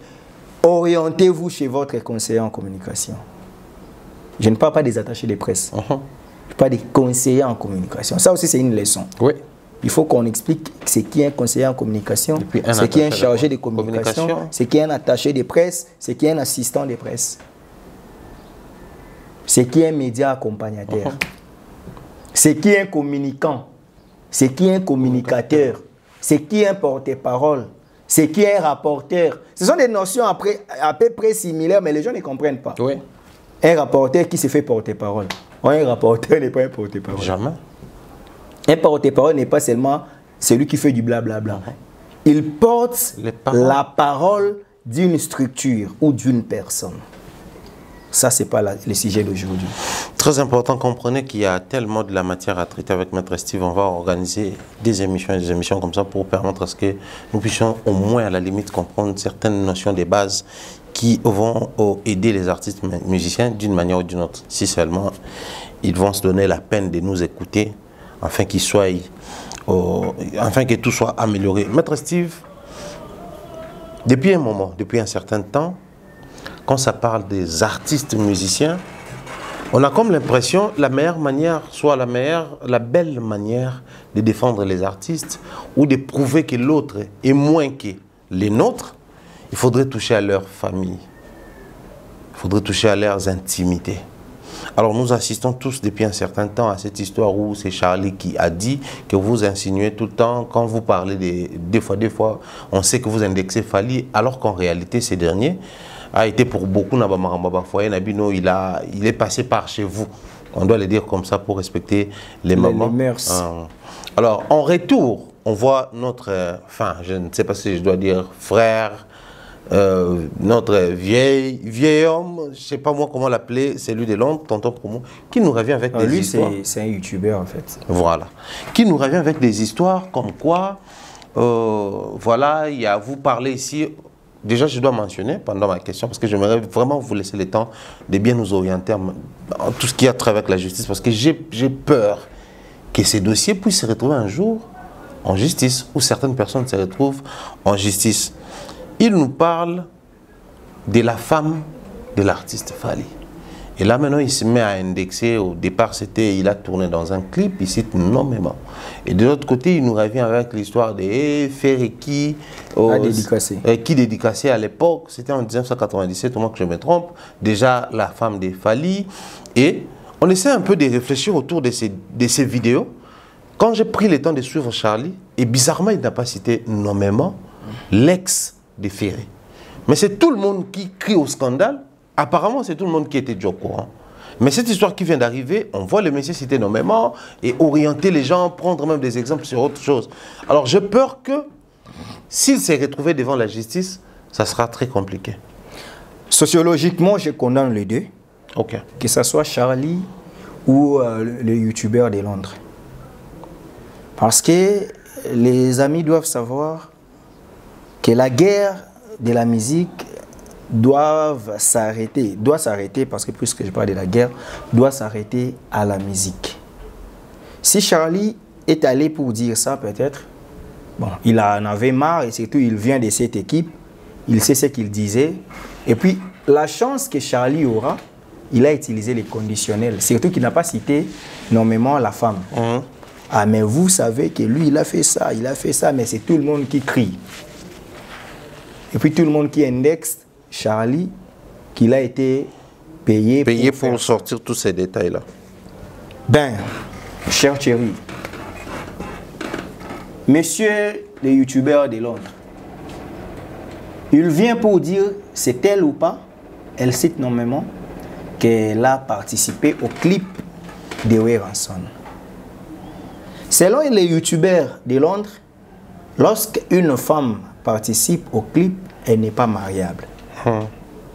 orientez-vous chez votre conseiller en communication. Je ne parle pas des attachés de presse. Je parle des conseillers en communication. Ça aussi, c'est une leçon. Oui. Il faut qu'on explique ce qui est un conseiller en communication, ce qui est un chargé de communication, ce qui est un attaché de presse, ce qui est un assistant de presse, ce qui est un média accompagnateur, ce qui est un communicant, ce qui est un communicateur, ce qui est un porte-parole, ce qui est un rapporteur. Ce sont des notions à peu près similaires, mais les gens ne comprennent pas. Oui. Un rapporteur qui se fait porte-parole. Un rapporteur n'est pas un porte-parole. Jamais. Un porte-parole n'est pas seulement celui qui fait du blablabla. Il porte la parole d'une structure ou d'une personne. Ça, ce n'est pas le sujet d'aujourd'hui. Très important, comprenez qu'il y a tellement de la matière à traiter avec Maître Steve. On va organiser des émissions comme ça pour permettre à ce que nous puissions au moins à la limite comprendre certaines notions des bases qui vont aider les artistes musiciens d'une manière ou d'une autre. Si seulement ils vont se donner la peine de nous écouter afin que tout soit amélioré. Maître Steve, depuis un moment, depuis un certain temps, quand ça parle des artistes musiciens, on a comme l'impression la meilleure manière, soit la belle manière de défendre les artistes ou de prouver que l'autre est moins que les nôtres, il faudrait toucher à leur famille, il faudrait toucher à leurs intimités. Alors nous assistons tous depuis un certain temps à cette histoire où c'est Charlie qui a dit que vous insinuez tout le temps, quand vous parlez des fois, on sait que vous indexez Fali, alors qu'en réalité ces derniers a été pour beaucoup il est passé par chez vous On doit les dire comme ça pour respecter les mamans. Les mœurs. Alors, en retour, on voit notre, enfin, je ne sais pas si je dois dire frère, notre vieil homme, je ne sais pas moi comment l'appeler, c'est lui de Londres, tonton Promo, qui nous revient avec des histoires. Lui, c'est un youtubeur en fait. Voilà. Qui nous revient avec des histoires comme quoi, voilà, il y a vous parlez ici. Déjà, je dois mentionner pendant ma question, parce que j'aimerais vraiment vous laisser le temps de bien nous orienter en tout ce qui a trait avec la justice, parce que j'ai peur que ces dossiers puissent se retrouver un jour en justice, ou certaines personnes se retrouvent en justice. Il nous parle de la femme de l'artiste Fally. Et là, maintenant, il se met à indexer. Au départ, il a tourné dans un clip, il cite nommément. Et de l'autre côté, il nous revient avec l'histoire de Fereki, qui dédicacé à l'époque, c'était en 1997, au moins que je me trompe, déjà la femme de Fally. Et on essaie un peu de réfléchir autour de ces vidéos. Quand j'ai pris le temps de suivre Charlie, et bizarrement, il n'a pas cité nommément l'ex de Ferré. Mais c'est tout le monde qui crie au scandale. Apparemment, c'est tout le monde qui était déjà au courant. Mais cette histoire qui vient d'arriver, on voit le monsieur citer nommément et orienter les gens, prendre même des exemples sur autre chose. Alors, j'ai peur que s'il s'est retrouvé devant la justice, ça sera très compliqué. Sociologiquement, je condamne les deux. Ok. Que ce soit Charlie ou le youtubeur de Londres. Parce que les amis doivent savoir que la guerre de la musique doit s'arrêter parce que puisque je parle de la guerre, doit s'arrêter à la musique. Si Charlie est allé pour dire ça, peut-être, bon, il en avait marre et surtout il vient de cette équipe, il sait ce qu'il disait. Et puis, la chance que Charlie aura, il a utilisé les conditionnels, surtout qu'il n'a pas cité nommément la femme. Ah, mais vous savez que lui, il a fait ça, mais c'est tout le monde qui crie. Et puis tout le monde qui indexe Charlie, qu'il a été payé pour sortir tous ces détails-là. Ben, cher Thierry, monsieur le youtubeur de Londres, il vient pour dire c'est elle ou pas, elle cite nommément qu'elle a participé au clip de Weranson. Selon les youtubeurs de Londres, lorsqu'une femme participe au clip, elle n'est pas mariable.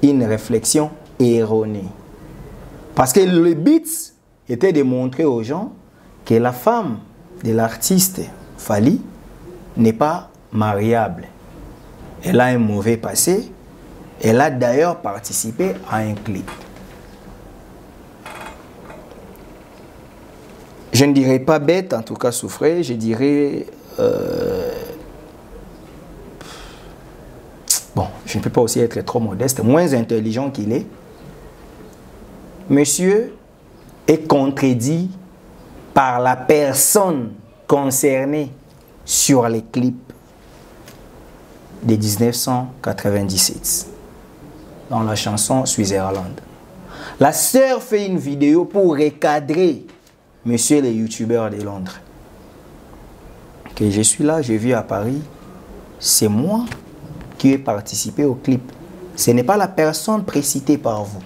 Une réflexion erronée. Parce que le but était de montrer aux gens que la femme de l'artiste Fally n'est pas mariable. Elle a un mauvais passé. Elle a d'ailleurs participé à un clip. Je ne dirais pas bête, en tout cas souffrée, je dirais... bon, je ne peux pas aussi être trop modeste, moins intelligent qu'il est. Monsieur est contredit par la personne concernée sur les clips de 1997 dans la chanson Switzerland. La sœur fait une vidéo pour recadrer monsieur le youtubeur de Londres. Que je suis là, j'ai vu à Paris, c'est moi qui ai participé au clip. Ce n'est pas la personne précitée par vous.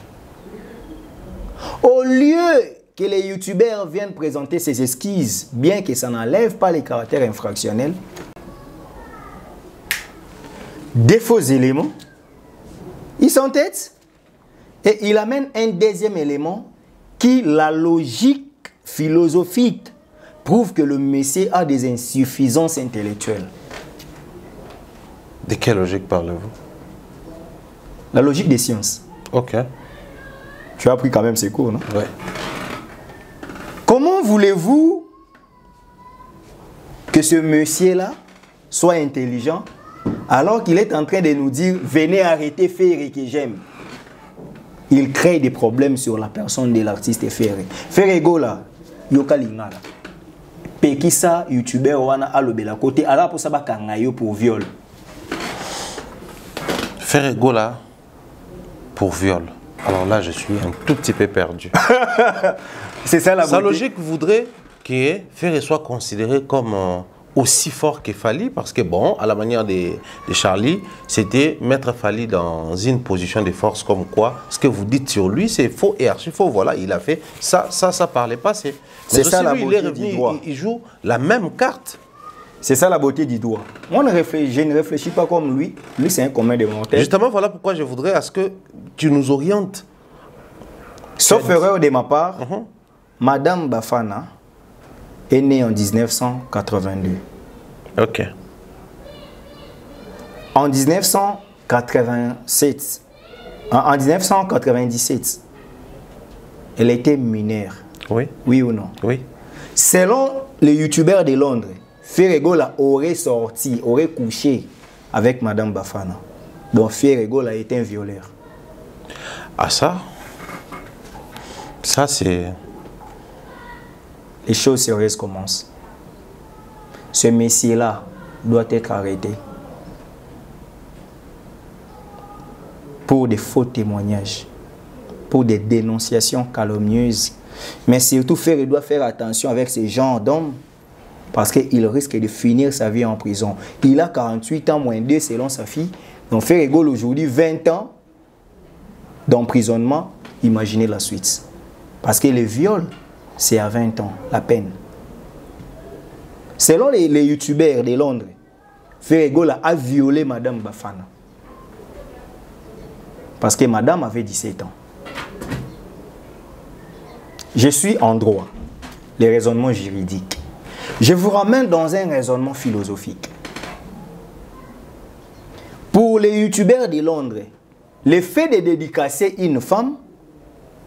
Au lieu que les youtubeurs viennent présenter ses esquisses, bien que ça n'enlève pas les caractères infractionnels, des faux éléments, ils s'entêtent et il amène un deuxième élément qui, la logique philosophique, prouve que le monsieur a des insuffisances intellectuelles. De quelle logique parlez-vous? La logique des sciences. Ok. Tu as appris quand même ces cours, non? Oui. Comment voulez-vous que ce monsieur-là soit intelligent alors qu'il est en train de nous dire « Venez arrêter Ferré que j'aime ». Il crée des problèmes sur la personne de l'artiste Ferré. Ferré Gola, Yoka Lingala. Pekisa, youtubeur, wana alobela côté, alors pour ça, kangayo pour viol. Ferré Gola pour viol. Alors là, je suis un tout petit peu perdu. C'est ça la Sa logique voudrait que Ferré soit considéré comme aussi fort que Fally, parce que bon, à la manière de Charlie, c'était mettre Fally dans une position de force comme quoi, ce que vous dites sur lui, c'est faux et archi faux. Voilà, il a fait ça parlait pas. C'est ça la beauté du droit. Il joue la même carte. C'est ça la beauté du droit. Moi, je ne réfléchis pas comme lui. Lui, c'est un commun des mortels. Justement, voilà pourquoi je voudrais à ce que tu nous orientes. Sauf erreur de ma part, Madame Bafana est née en 1982. Ok. En 1987, en 1997, elle était mineure. Oui. Oui ou non? Oui. Selon les youtubeurs de Londres, Ferregola aurait sorti, aurait couché avec Madame Bafana. Donc Ferregola était un violeur. Ah ça c'est... Les choses sérieuses commencent. Ce messier-là doit être arrêté pour des faux témoignages, pour des dénonciations calomnieuses. Mais surtout, il doit faire attention avec ces genres d'hommes parce qu'il risque de finir sa vie en prison. Il a 48 ans moins 2 selon sa fille. Donc Ferregola aujourd'hui 20 ans d'emprisonnement. Imaginez la suite. Parce que le viol, c'est à 20 ans, la peine. Selon les youtubeurs de Londres, Ferregola a violé Madame Bafana. Parce que Madame avait 17 ans. Je suis en droit, les raisonnements juridiques. Je vous ramène dans un raisonnement philosophique. Pour les youtubeurs de Londres, le fait de dédicacer une femme,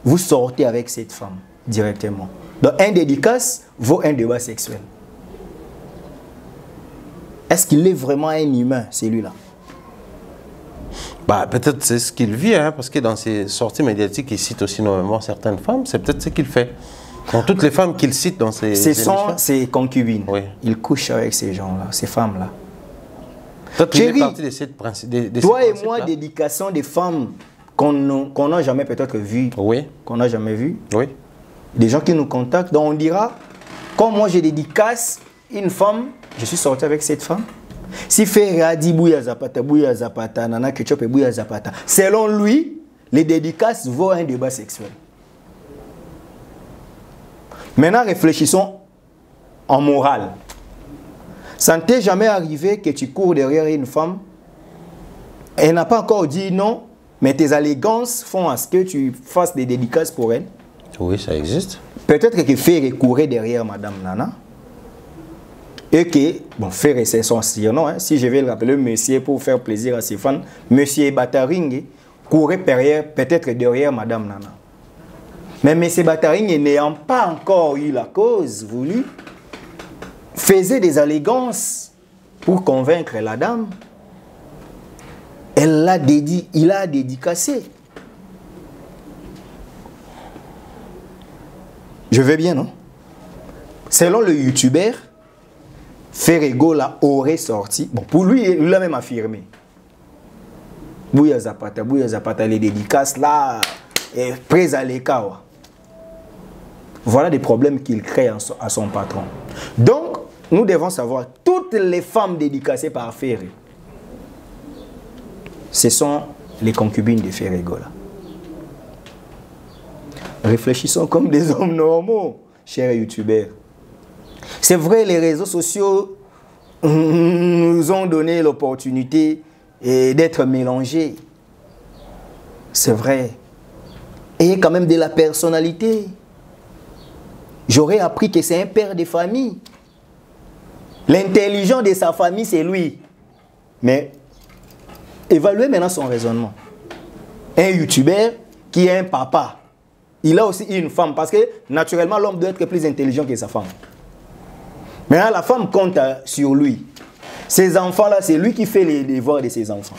vous sortez avec cette femme directement. Donc un dédicace vaut un débat sexuel. Est-ce qu'il est vraiment un humain, celui-là? Bah, peut-être c'est ce qu'il vit, hein, parce que dans ses sorties médiatiques, il cite aussi normalement certaines femmes. C'est peut-être ce qu'il fait. Dans toutes les femmes qu'il cite dans ses Ce sont ses concubines. Oui. Il couche avec ces gens-là, ces femmes-là. Chérie, partie de cette principe, toi et moi, dédications des femmes qu'on n'a jamais peut-être vues. Oui. Qu'on n'a jamais vues. Oui. Des gens qui nous contactent, donc on dira, comme moi je dédicace une femme, je suis sorti avec cette femme. Si Ferra dit bouya zapata, nana ketchup et bouya zapata. Selon lui, les dédicaces vaut un débat sexuel. Maintenant, réfléchissons en morale. Ça ne t'est jamais arrivé que tu cours derrière une femme, elle n'a pas encore dit non, mais tes allégances font à ce que tu fasses des dédicaces pour elle. Oui, ça existe. Peut-être que Ferré courait derrière Madame Nana. Et que, bon, Ferré c'est son surnom, hein, si je vais le rappeler, monsieur, pour faire plaisir à ses fans, monsieur Bataring courait peut-être derrière Madame Nana. Mais monsieur Bataring, n'ayant pas encore eu la cause voulue, faisait des allégances pour convaincre la dame. Il a dédicacé. Je vais bien, non? Selon le youtubeur, Ferregola aurait sorti. Bon, pour lui, il l'a même affirmé. Bouya Zapata, les dédicaces là, et près à l'écart. Voilà des problèmes qu'il crée à son patron. Donc, nous devons savoir, toutes les femmes dédicacées par Ferré, ce sont les concubines de Ferregola. Réfléchissons comme des hommes normaux, chers youtubeurs. C'est vrai, les réseaux sociaux nous ont donné l'opportunité d'être mélangés. C'est vrai. Et quand même de la personnalité. J'aurais appris que c'est un père de famille. L'intelligent de sa famille, c'est lui. Mais évaluez maintenant son raisonnement. Un youtubeur qui est un papa, il a aussi une femme, parce que naturellement l'homme doit être plus intelligent que sa femme. Maintenant la femme compte sur lui. Ses enfants-là, c'est lui qui fait les devoirs de ses enfants.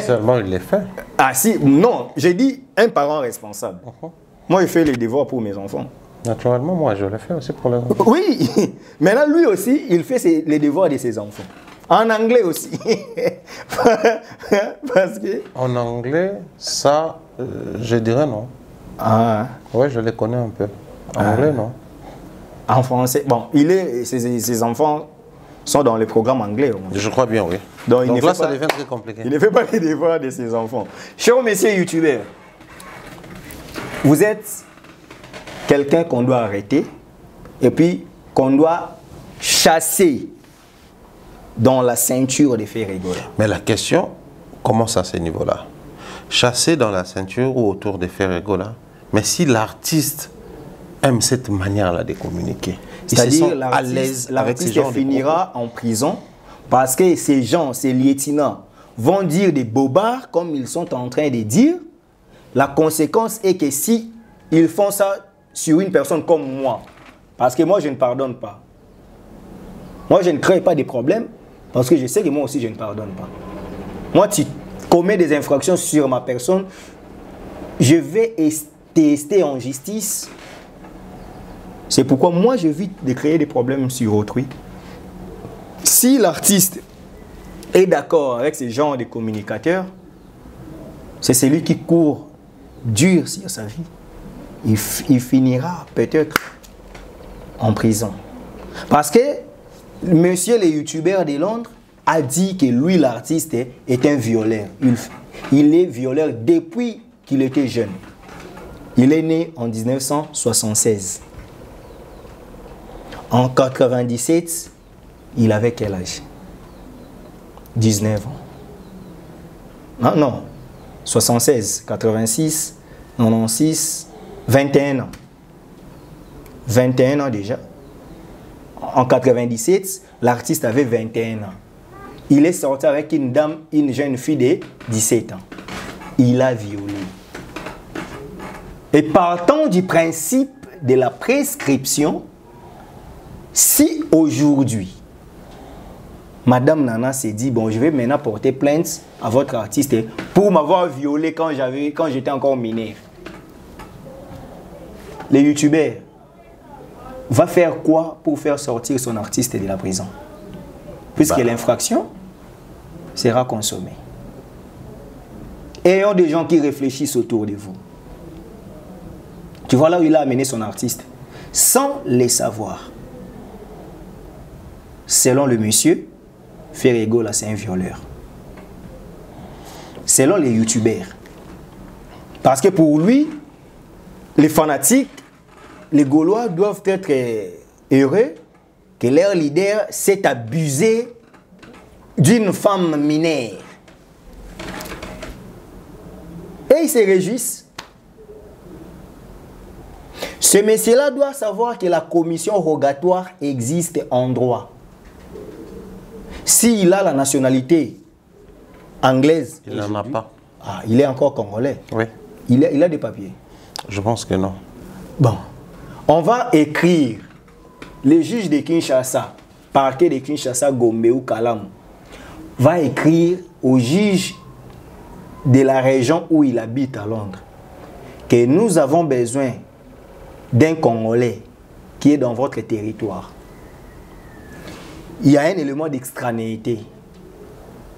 Seulement il les fait. Ah si, non, j'ai dit un parent responsable. Moi je fais les devoirs pour mes enfants. Naturellement, moi je le fais aussi pour les enfants. Oui, maintenant lui aussi, il fait les devoirs de ses enfants. En anglais aussi. Parce que... En anglais, ça, je dirais non. Ah. Oui, je les connais un peu. En anglais, non. En français. Bon, ses enfants sont dans le programme anglais. Je crois bien, oui. Donc là, ça devient très compliqué. Il ne fait pas les devoirs de ses enfants. Chers messieurs youtubeurs, vous êtes quelqu'un qu'on doit arrêter et puis qu'on doit chasser dans la ceinture de Ferregola. Mais la question commence à ce niveau-là. Chasser dans la ceinture ou autour de Ferregola. Mais si l'artiste aime cette manière-là de communiquer, c'est-à-dire l'artiste finira en prison parce que ces gens, ces lieutenants, vont dire des bobards comme ils sont en train de dire. La conséquence est que si ils font ça sur une personne comme moi, parce que moi je ne pardonne pas. Moi je ne crée pas de problèmes parce que je sais que moi aussi je ne pardonne pas. Moi tu commets des infractions sur ma personne, je vais tester en justice. C'est pourquoi moi j'évite de créer des problèmes sur autrui. Si l'artiste est d'accord avec ce genre de communicateurs, c'est celui qui court dur sur sa vie. Il finira peut-être en prison. Parce que monsieur le youtubeur de Londres a dit que lui, l'artiste, est un violeur. Il est violeur depuis qu'il était jeune. Il est né en 1976. En 97, il avait quel âge? 19 ans. Non, non. 76, 86, 96, 21 ans. 21 ans déjà. En 97, l'artiste avait 21 ans. Il est sorti avec une dame, une jeune fille de 17 ans. Il a violé. Et partant du principe de la prescription, si aujourd'hui, Madame Nana s'est dit, bon, je vais maintenant porter plainte à votre artiste pour m'avoir violé quand j'étais encore mineur. Les youtubeurs va faire quoi pour faire sortir son artiste de la prison? Puisque l'infraction sera consommée. Ayons des gens qui réfléchissent autour de vous. Tu vois là où il a amené son artiste, sans les savoir. Selon le monsieur, Ferregola, c'est un violeur. Selon les youtubeurs. Parce que pour lui, les fanatiques, les Gaulois doivent être heureux que leur leader s'est abusé d'une femme mineure. Et ils se réjouissent. Ce monsieur-là doit savoir que la commission rogatoire existe en droit. S'il a la nationalité anglaise... Il n'en a pas. Ah, il est encore congolais. Oui. Il a des papiers. Je pense que non. Bon. On va écrire, le juge de Kinshasa, parquet de Kinshasa, Gombe ou Kalam, va écrire au juge de la région où il habite à Londres que nous avons besoin d'un Congolais qui est dans votre territoire. Il y a un élément d'extranéité.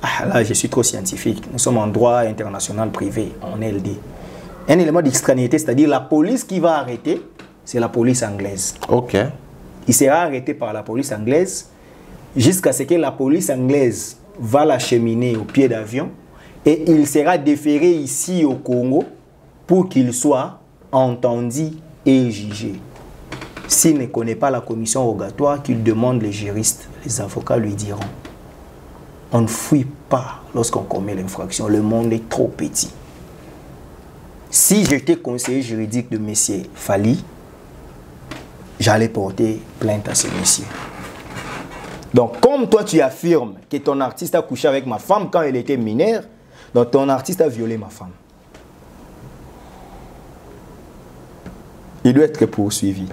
Ah, là, je suis trop scientifique. Nous sommes en droit international privé, en LD. Un élément d'extranéité, c'est-à-dire la police qui va arrêter, c'est la police anglaise. Ok. Il sera arrêté par la police anglaise jusqu'à ce que la police anglaise va l'acheminer au pied d'avion et il sera déféré ici au Congo pour qu'il soit entendu et jugé. S'il ne connaît pas la commission rogatoire, qu'il demande les juristes, les avocats lui diront. On ne fuit pas lorsqu'on commet l'infraction. Le monde est trop petit. Si j'étais conseiller juridique de M. Fally, j'allais porter plainte à ce monsieur. Donc, comme toi, tu affirmes que ton artiste a couché avec ma femme quand elle était mineure, donc ton artiste a violé ma femme. Il doit être poursuivi.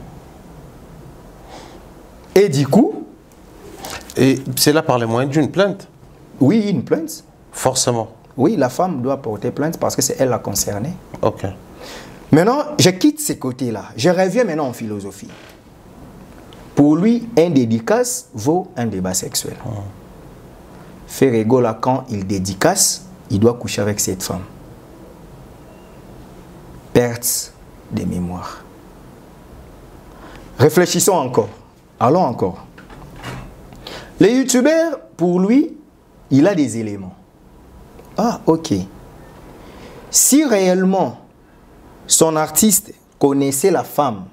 Et du coup... Et c'est là par les moyens d'une plainte? Oui, une plainte. Forcément. Oui, la femme doit porter plainte parce que c'est elle la concernée. Ok. Maintenant, je quitte ces côtés-là. Je reviens maintenant en philosophie. Pour lui, un dédicace vaut un débat sexuel. Ferregola, quand il dédicace, il doit coucher avec cette femme. Perte de mémoire. Réfléchissons encore. Allons encore. Les youtubeurs, pour lui, il a des éléments. Ah, ok. Si réellement son artiste connaissait la femme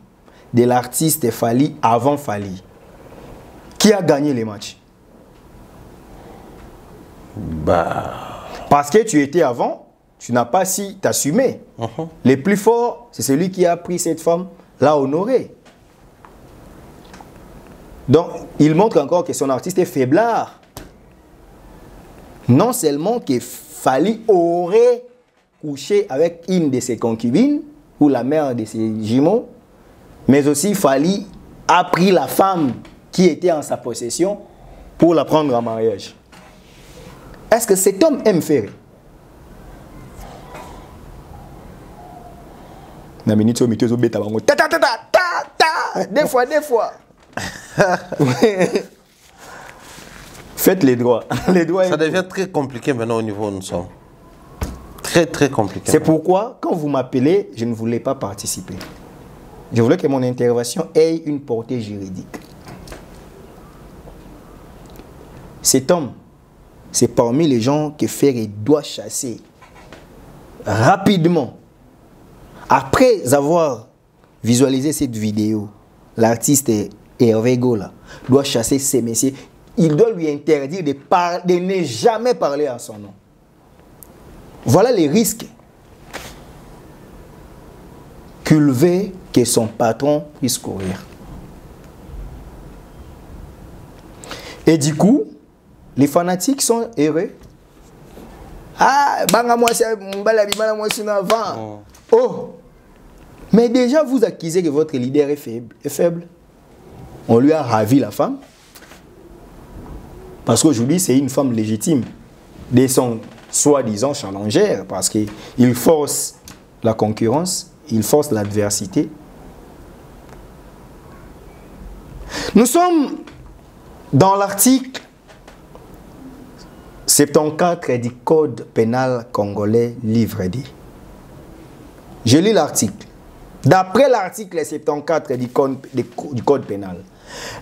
de l'artiste Fally avant Fally, qui a gagné les matchs? Parce que tu étais avant, tu n'as pas si t'assumer. Les plus forts, c'est celui qui a pris cette femme, l'a honoré. Donc, il montre encore que son artiste est faiblard. Non seulement que Fally aurait couché avec une de ses concubines, ou la mère de ses jumeaux, mais aussi Fally a pris la femme qui était en sa possession pour la prendre en mariage. Est-ce que cet homme aime Ferré? Des fois. Faites les droits. Ça devient très compliqué maintenant au niveau où nous sommes. Très, très compliqué. C'est pourquoi, quand vous m'appelez, je ne voulais pas participer. Je voulais que mon intervention ait une portée juridique. Cet homme, c'est parmi les gens que Ferré doit chasser rapidement. Après avoir visualisé cette vidéo, l'artiste Hervé Gola doit chasser ces messieurs. Il doit lui interdire de ne jamais parler à son nom. Voilà les risques qu'il veut que son patron puisse courir. Et du coup, les fanatiques sont heureux. Ah, oh, mais déjà vous accusez que votre leader est faible. On lui a ravi la femme. Parce qu'aujourd'hui, c'est une femme légitime de son soi-disant challengeur. Parce qu'il force la concurrence, il force l'adversité. Nous sommes dans l'article 74 du Code pénal congolais, livre D. Je lis l'article. D'après l'article 74 du Code pénal,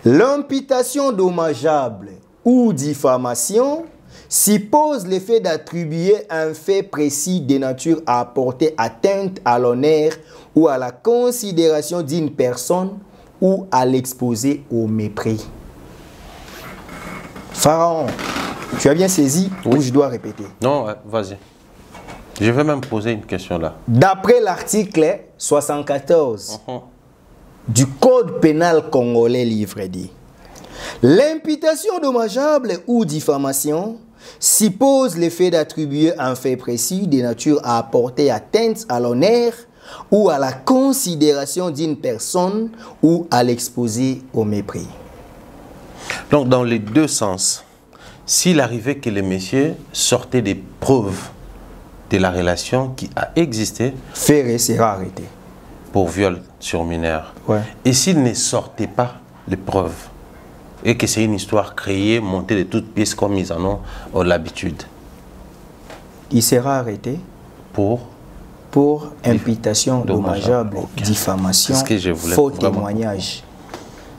l'imputation dommageable ou diffamation suppose le fait d'attribuer un fait précis de nature à apporter atteinte à l'honneur ou à la considération d'une personne ou à l'exposer au mépris. Pharaon, tu as bien saisi ou je dois répéter? Non, vas-y. Je vais même poser une question là. D'après l'article 74 du Code pénal congolais, livre D, l'imputation dommageable ou diffamation suppose le fait d'attribuer un fait précis de nature à apporter atteinte à l'honneur ou à la considération d'une personne ou à l'exposer au mépris. Donc, dans les deux sens, s'il arrivait que les messieurs sortaient des preuves de la relation qui a existé, Ferré sera arrêté pour viol sur mineur. Ouais. Et s'il ne sortait pas les preuves, et que c'est une histoire créée, montée de toutes pièces comme ils en ont l'habitude, il sera arrêté pour imputation dommageable, diffamation, faux témoignage.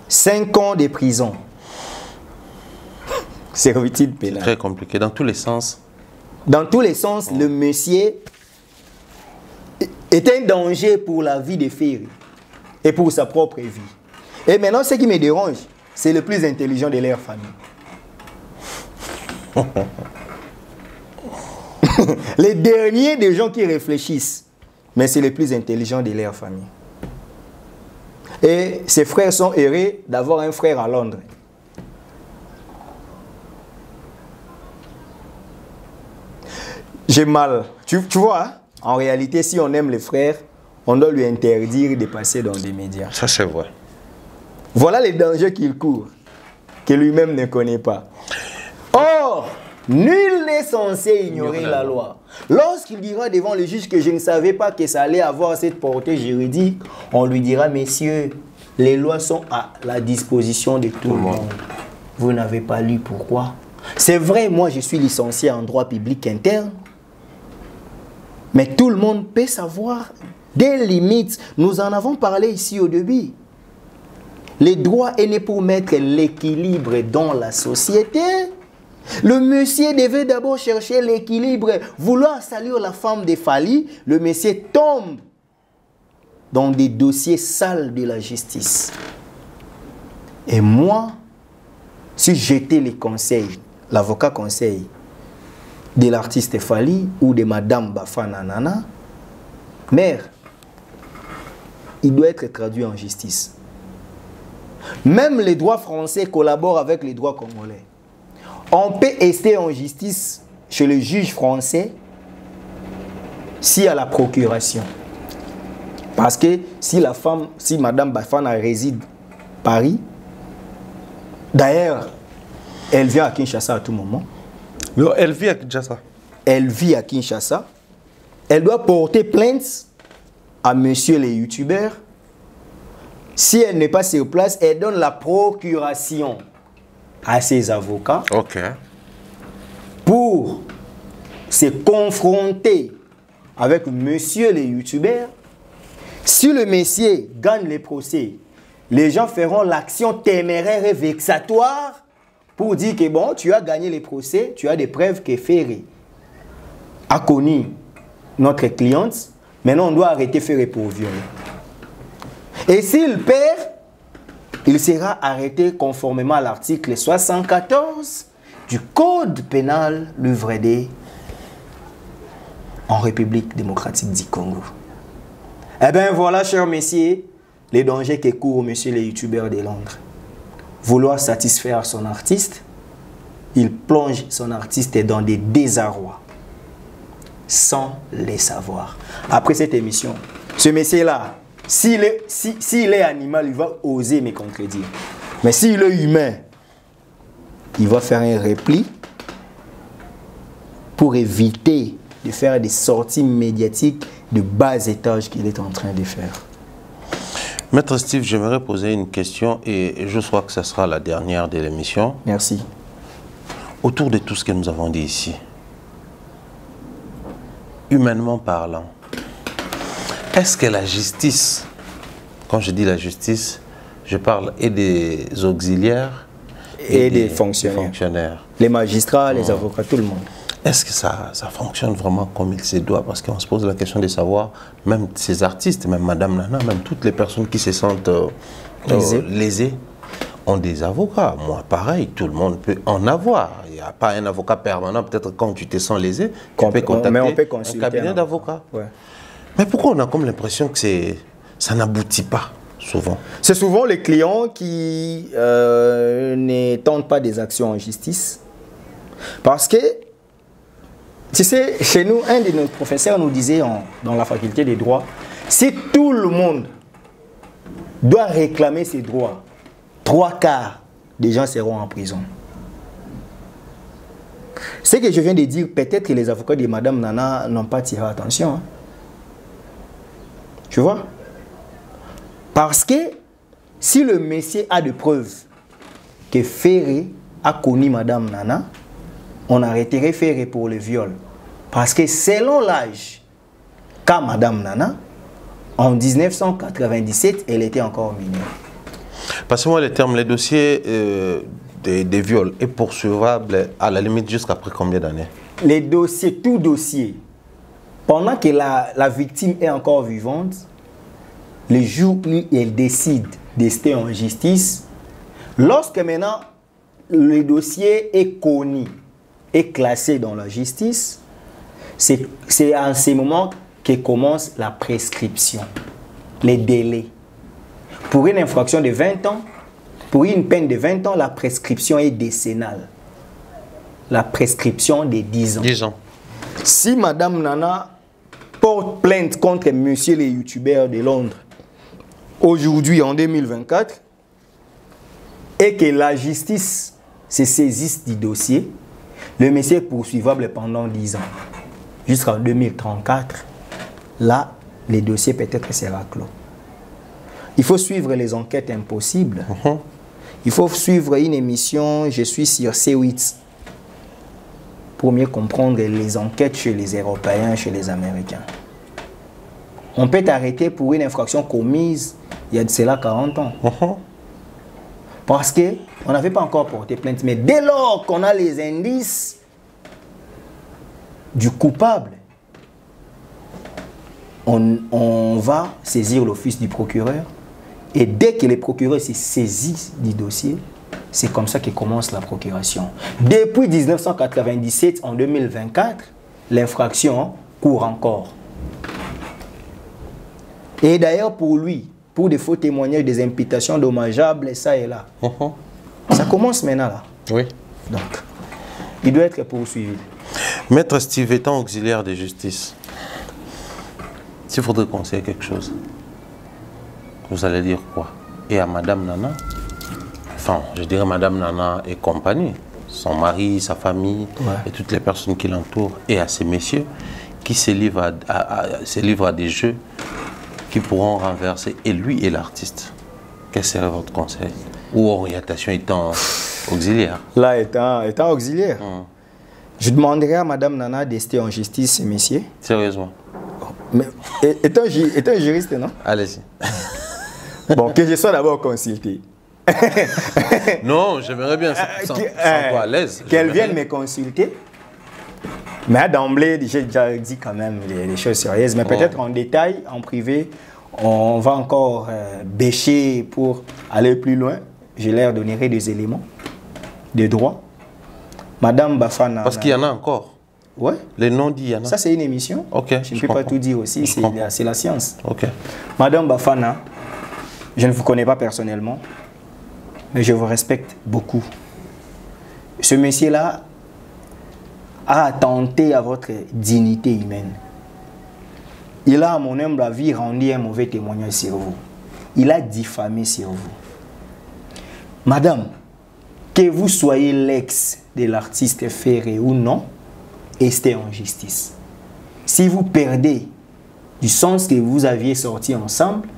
5 ans de prison. Servitude pénale. C'est très compliqué dans tous les sens. Dans tous les sens, le monsieur est un danger pour la vie de Ferré et pour sa propre vie. Et maintenant, ce qui me dérange, c'est le plus intelligent de leur famille. Les derniers des gens qui réfléchissent, mais c'est le plus intelligent de leur famille. Et ses frères sont heureux d'avoir un frère à Londres. J'ai mal. Tu vois, hein? En réalité, si on aime les frères, on doit lui interdire de passer dans des médias. Ça, c'est vrai. Voilà les dangers qu'il court, que lui-même ne connaît pas. Or, nul n'est censé ignorer la loi. Lorsqu'il dira devant le juge que je ne savais pas que ça allait avoir cette portée juridique, on lui dira, messieurs, les lois sont à la disposition de tout le monde. Vous n'avez pas lu pourquoi? C'est vrai, moi je suis licencié en droit public interne. Mais tout le monde peut savoir des limites. Nous en avons parlé ici au début. Les droits est né pour mettre l'équilibre dans la société. Le monsieur devait d'abord chercher l'équilibre. Vouloir saluer la femme de Fally, le monsieur tombe dans des dossiers sales de la justice. Et moi, si j'étais les conseils, l'avocat conseil de l'artiste Fally ou de Madame Bafana Nana, mère, il doit être traduit en justice. Même les droits français collaborent avec les droits congolais. On peut rester en justice chez le juge français s'il y a la procuration. Parce que si la femme, si Madame Bafana réside à Paris, d'ailleurs, elle vient à Kinshasa à tout moment. Non, elle vit à Kinshasa. Elle vit à Kinshasa. Elle doit porter plainte à monsieur les youtubeurs. Si elle n'est pas sur place, elle donne la procuration à ses avocats pour se confronter avec monsieur les youtubeurs. Si le monsieur gagne les procès, les gens feront l'action téméraire et vexatoire pour dire que bon, tu as gagné les procès, tu as des preuves que Ferré a connu notre cliente, maintenant on doit arrêter Ferré pour viol. Et s'il perd, il sera arrêté conformément à l'article 74 du Code pénal livre D en République démocratique du Congo. Eh bien voilà, chers messieurs, les dangers que courent monsieur les youtubeurs de Londres. Vouloir satisfaire son artiste, il plonge son artiste dans des désarrois sans les savoir. Après cette émission, ce monsieur-là, s'il est animal, il va oser me contredire. Mais s'il est humain, il va faire un repli pour éviter de faire des sorties médiatiques de bas étage qu'il est en train de faire. Maître Steve, j'aimerais poser une question et je crois que ce sera la dernière de l'émission. Merci. Autour de tout ce que nous avons dit ici, humainement parlant, est-ce que la justice, quand je dis la justice, je parle et des auxiliaires et des fonctionnaires. Les magistrats, les avocats, tout le monde. Est-ce que ça fonctionne vraiment comme il se doit? Parce qu'on se pose la question de savoir, même ces artistes, même Madame Nana, même toutes les personnes qui se sentent lésées, ont des avocats. Moi, pareil, tout le monde peut en avoir. Il n'y a pas un avocat permanent. Peut-être quand tu te sens lésé, tu peux contacter un cabinet d'avocats. Ouais. Mais pourquoi on a comme l'impression que ça n'aboutit pas souvent? C'est souvent les clients qui ne tentent pas des actions en justice. Parce que, tu sais, chez nous, un de nos professeurs nous disait dans la faculté des droits, si tout le monde doit réclamer ses droits, 3/4 des gens seront en prison. Ce que je viens de dire, peut-être que les avocats de Madame Nana n'ont pas tiré attention. Hein. Tu vois? Parce que si le monsieur a de preuves que Ferré a connu Madame Nana, on arrêterait Ferré pour le viol. Parce que selon l'âge qu'a Madame Nana, en 1997, elle était encore mineure. Passez-moi les termes, les dossiers des viols est poursuivable à la limite jusqu'après combien d'années? Les dossiers, tout dossier, pendant que la victime est encore vivante, le jour où elle décide d'ester en justice, lorsque maintenant le dossier est connu et classé dans la justice, c'est en ce moment que commence la prescription, les délais. Pour une infraction de 20 ans, pour une peine de 20 ans, la prescription est décennale. La prescription de 10 ans. 10 ans. Si Madame Nana porte plainte contre monsieur les youtubeurs de Londres, aujourd'hui en 2024, et que la justice se saisisse du dossier, le monsieur est poursuivable pendant 10 ans. Jusqu'en 2034, là, le dossier peut-être sera clos. Il faut suivre les enquêtes impossibles. Il faut suivre une émission, je suis sur C8, pour mieux comprendre les enquêtes chez les Européens, chez les Américains. On peut t'arrêter pour une infraction commise il y a de cela 40 ans. Parce qu'on n'avait pas encore porté plainte. Mais dès lors qu'on a les indices du coupable, on va saisir l'office du procureur. Et dès que le procureur s'est saisi du dossier, c'est comme ça que commence la procuration. Depuis 1997, en 2024, l'infraction court encore. Et d'ailleurs, pour lui, pour des faux témoignages, des imputations dommageables, ça et là. Ça commence maintenant là. Oui. Donc, il doit être poursuivi. Maître Steve, étant auxiliaire de justice, s'il faudrait conseiller quelque chose, vous allez dire quoi? Et à Madame Nana, enfin, je dirais Madame Nana et compagnie, son mari, sa famille, et toutes les personnes qui l'entourent, et à ces messieurs qui se livrent à des jeux qui pourront renverser et lui et l'artiste. Quel serait votre conseil? Ou orientation étant auxiliaire? Là, étant auxiliaire, je demanderais à Madame Nana d'ester en justice ces messieurs. Sérieusement? Mais, étant juriste, non? Allez-y. Bon, que je sois d'abord consulté. Non, j'aimerais bien, sans quoi à l'aise. Qu'elle vienne me consulter. Mais d'emblée, j'ai déjà dit quand même les choses sérieuses. Mais peut-être en détail, en privé, on va encore bêcher pour aller plus loin. Je leur donnerai des éléments de droit. Madame Bafana. Parce qu'il y en a encore. Ouais. Les noms dit, il y en a. Ça, c'est une émission. Ok. Je ne peux pas tout dire aussi, c'est la science. Ok. Madame Bafana, je ne vous connais pas personnellement, mais je vous respecte beaucoup. Ce monsieur-là a attenté à votre dignité humaine. Il a, à mon humble avis, rendu un mauvais témoignage sur vous. Il a diffamé sur vous. Madame, que vous soyez l'ex de l'artiste Ferré ou non, restez en justice. Si vous perdez du sens que vous aviez sorti ensemble,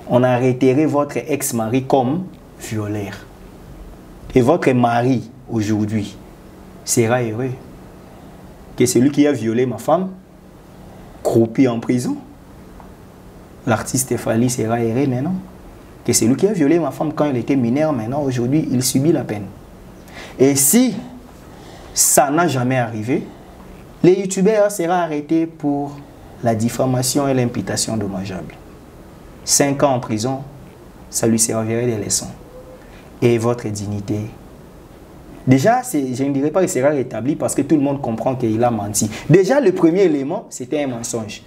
on arrêterait votre ex-mari comme violeur. Et votre mari, aujourd'hui, sera heureux que celui qui a violé ma femme croupit en prison. L'artiste Fali sera heureux maintenant que celui qui a violé ma femme quand il était mineur, maintenant, aujourd'hui, il subit la peine. Et si ça n'a jamais arrivé, les youtubeurs seront arrêtés pour la diffamation et l'imputation dommageable. 5 ans en prison, ça lui servirait de leçon. Et votre dignité. Déjà, je ne dirais pas qu'il sera rétabli parce que tout le monde comprend qu'il a menti. Déjà, le premier élément, c'était un mensonge.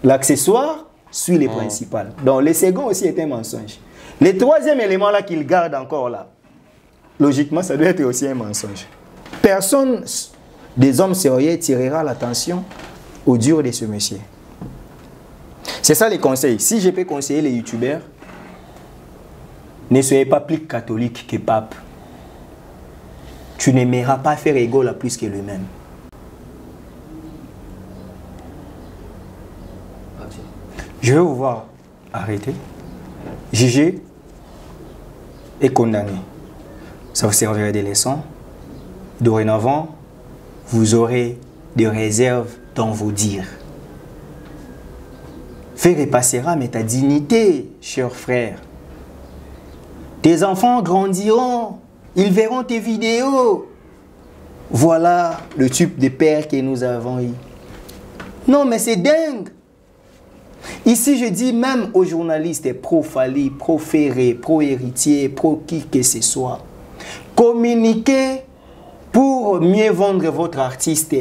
L'accessoire suit les principales. Donc, le second aussi est un mensonge. Le troisième élément là qu'il garde encore là, logiquement, ça doit être aussi un mensonge. Personne des hommes sérieux tirera l'attention au dur de ce monsieur. C'est ça les conseils. Si je peux conseiller les youtubeurs, ne soyez pas plus catholique que pape. Tu n'aimeras pas faire égal à plus que lui-même. Je vais vous voir arrêter, juger et condamner. Ça vous servira des leçons. Dorénavant, vous aurez des réserves dans vos dires. Fais repassera, mais ta dignité, cher frère. Tes enfants grandiront, ils verront tes vidéos. Voilà le type de père que nous avons eu. Non, mais c'est dingue. Ici, je dis même aux journalistes pro-Fali, pro-Ferré, pro-héritier, pro-qui que ce soit. Communiquez pour mieux vendre votre artiste.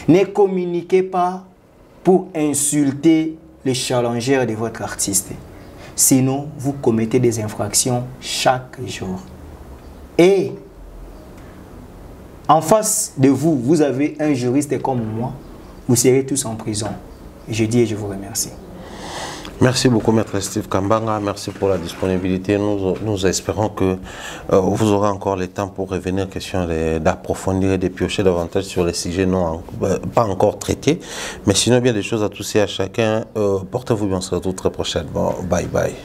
Ne communiquez pas pour insulter les challengers de votre artiste. Sinon, vous commettez des infractions chaque jour. Et en face de vous, vous avez un juriste comme moi. Vous serez tous en prison. Je dis et je vous remercie. Merci beaucoup, Maître Steve Kambanga. Merci pour la disponibilité. Nous espérons que vous aurez encore le temps pour revenir question d'approfondir et de piocher davantage sur les sujets pas encore traités. Mais sinon, bien des choses à tous et à chacun. Portez-vous bien, on se retrouve très prochainement. Bye bye.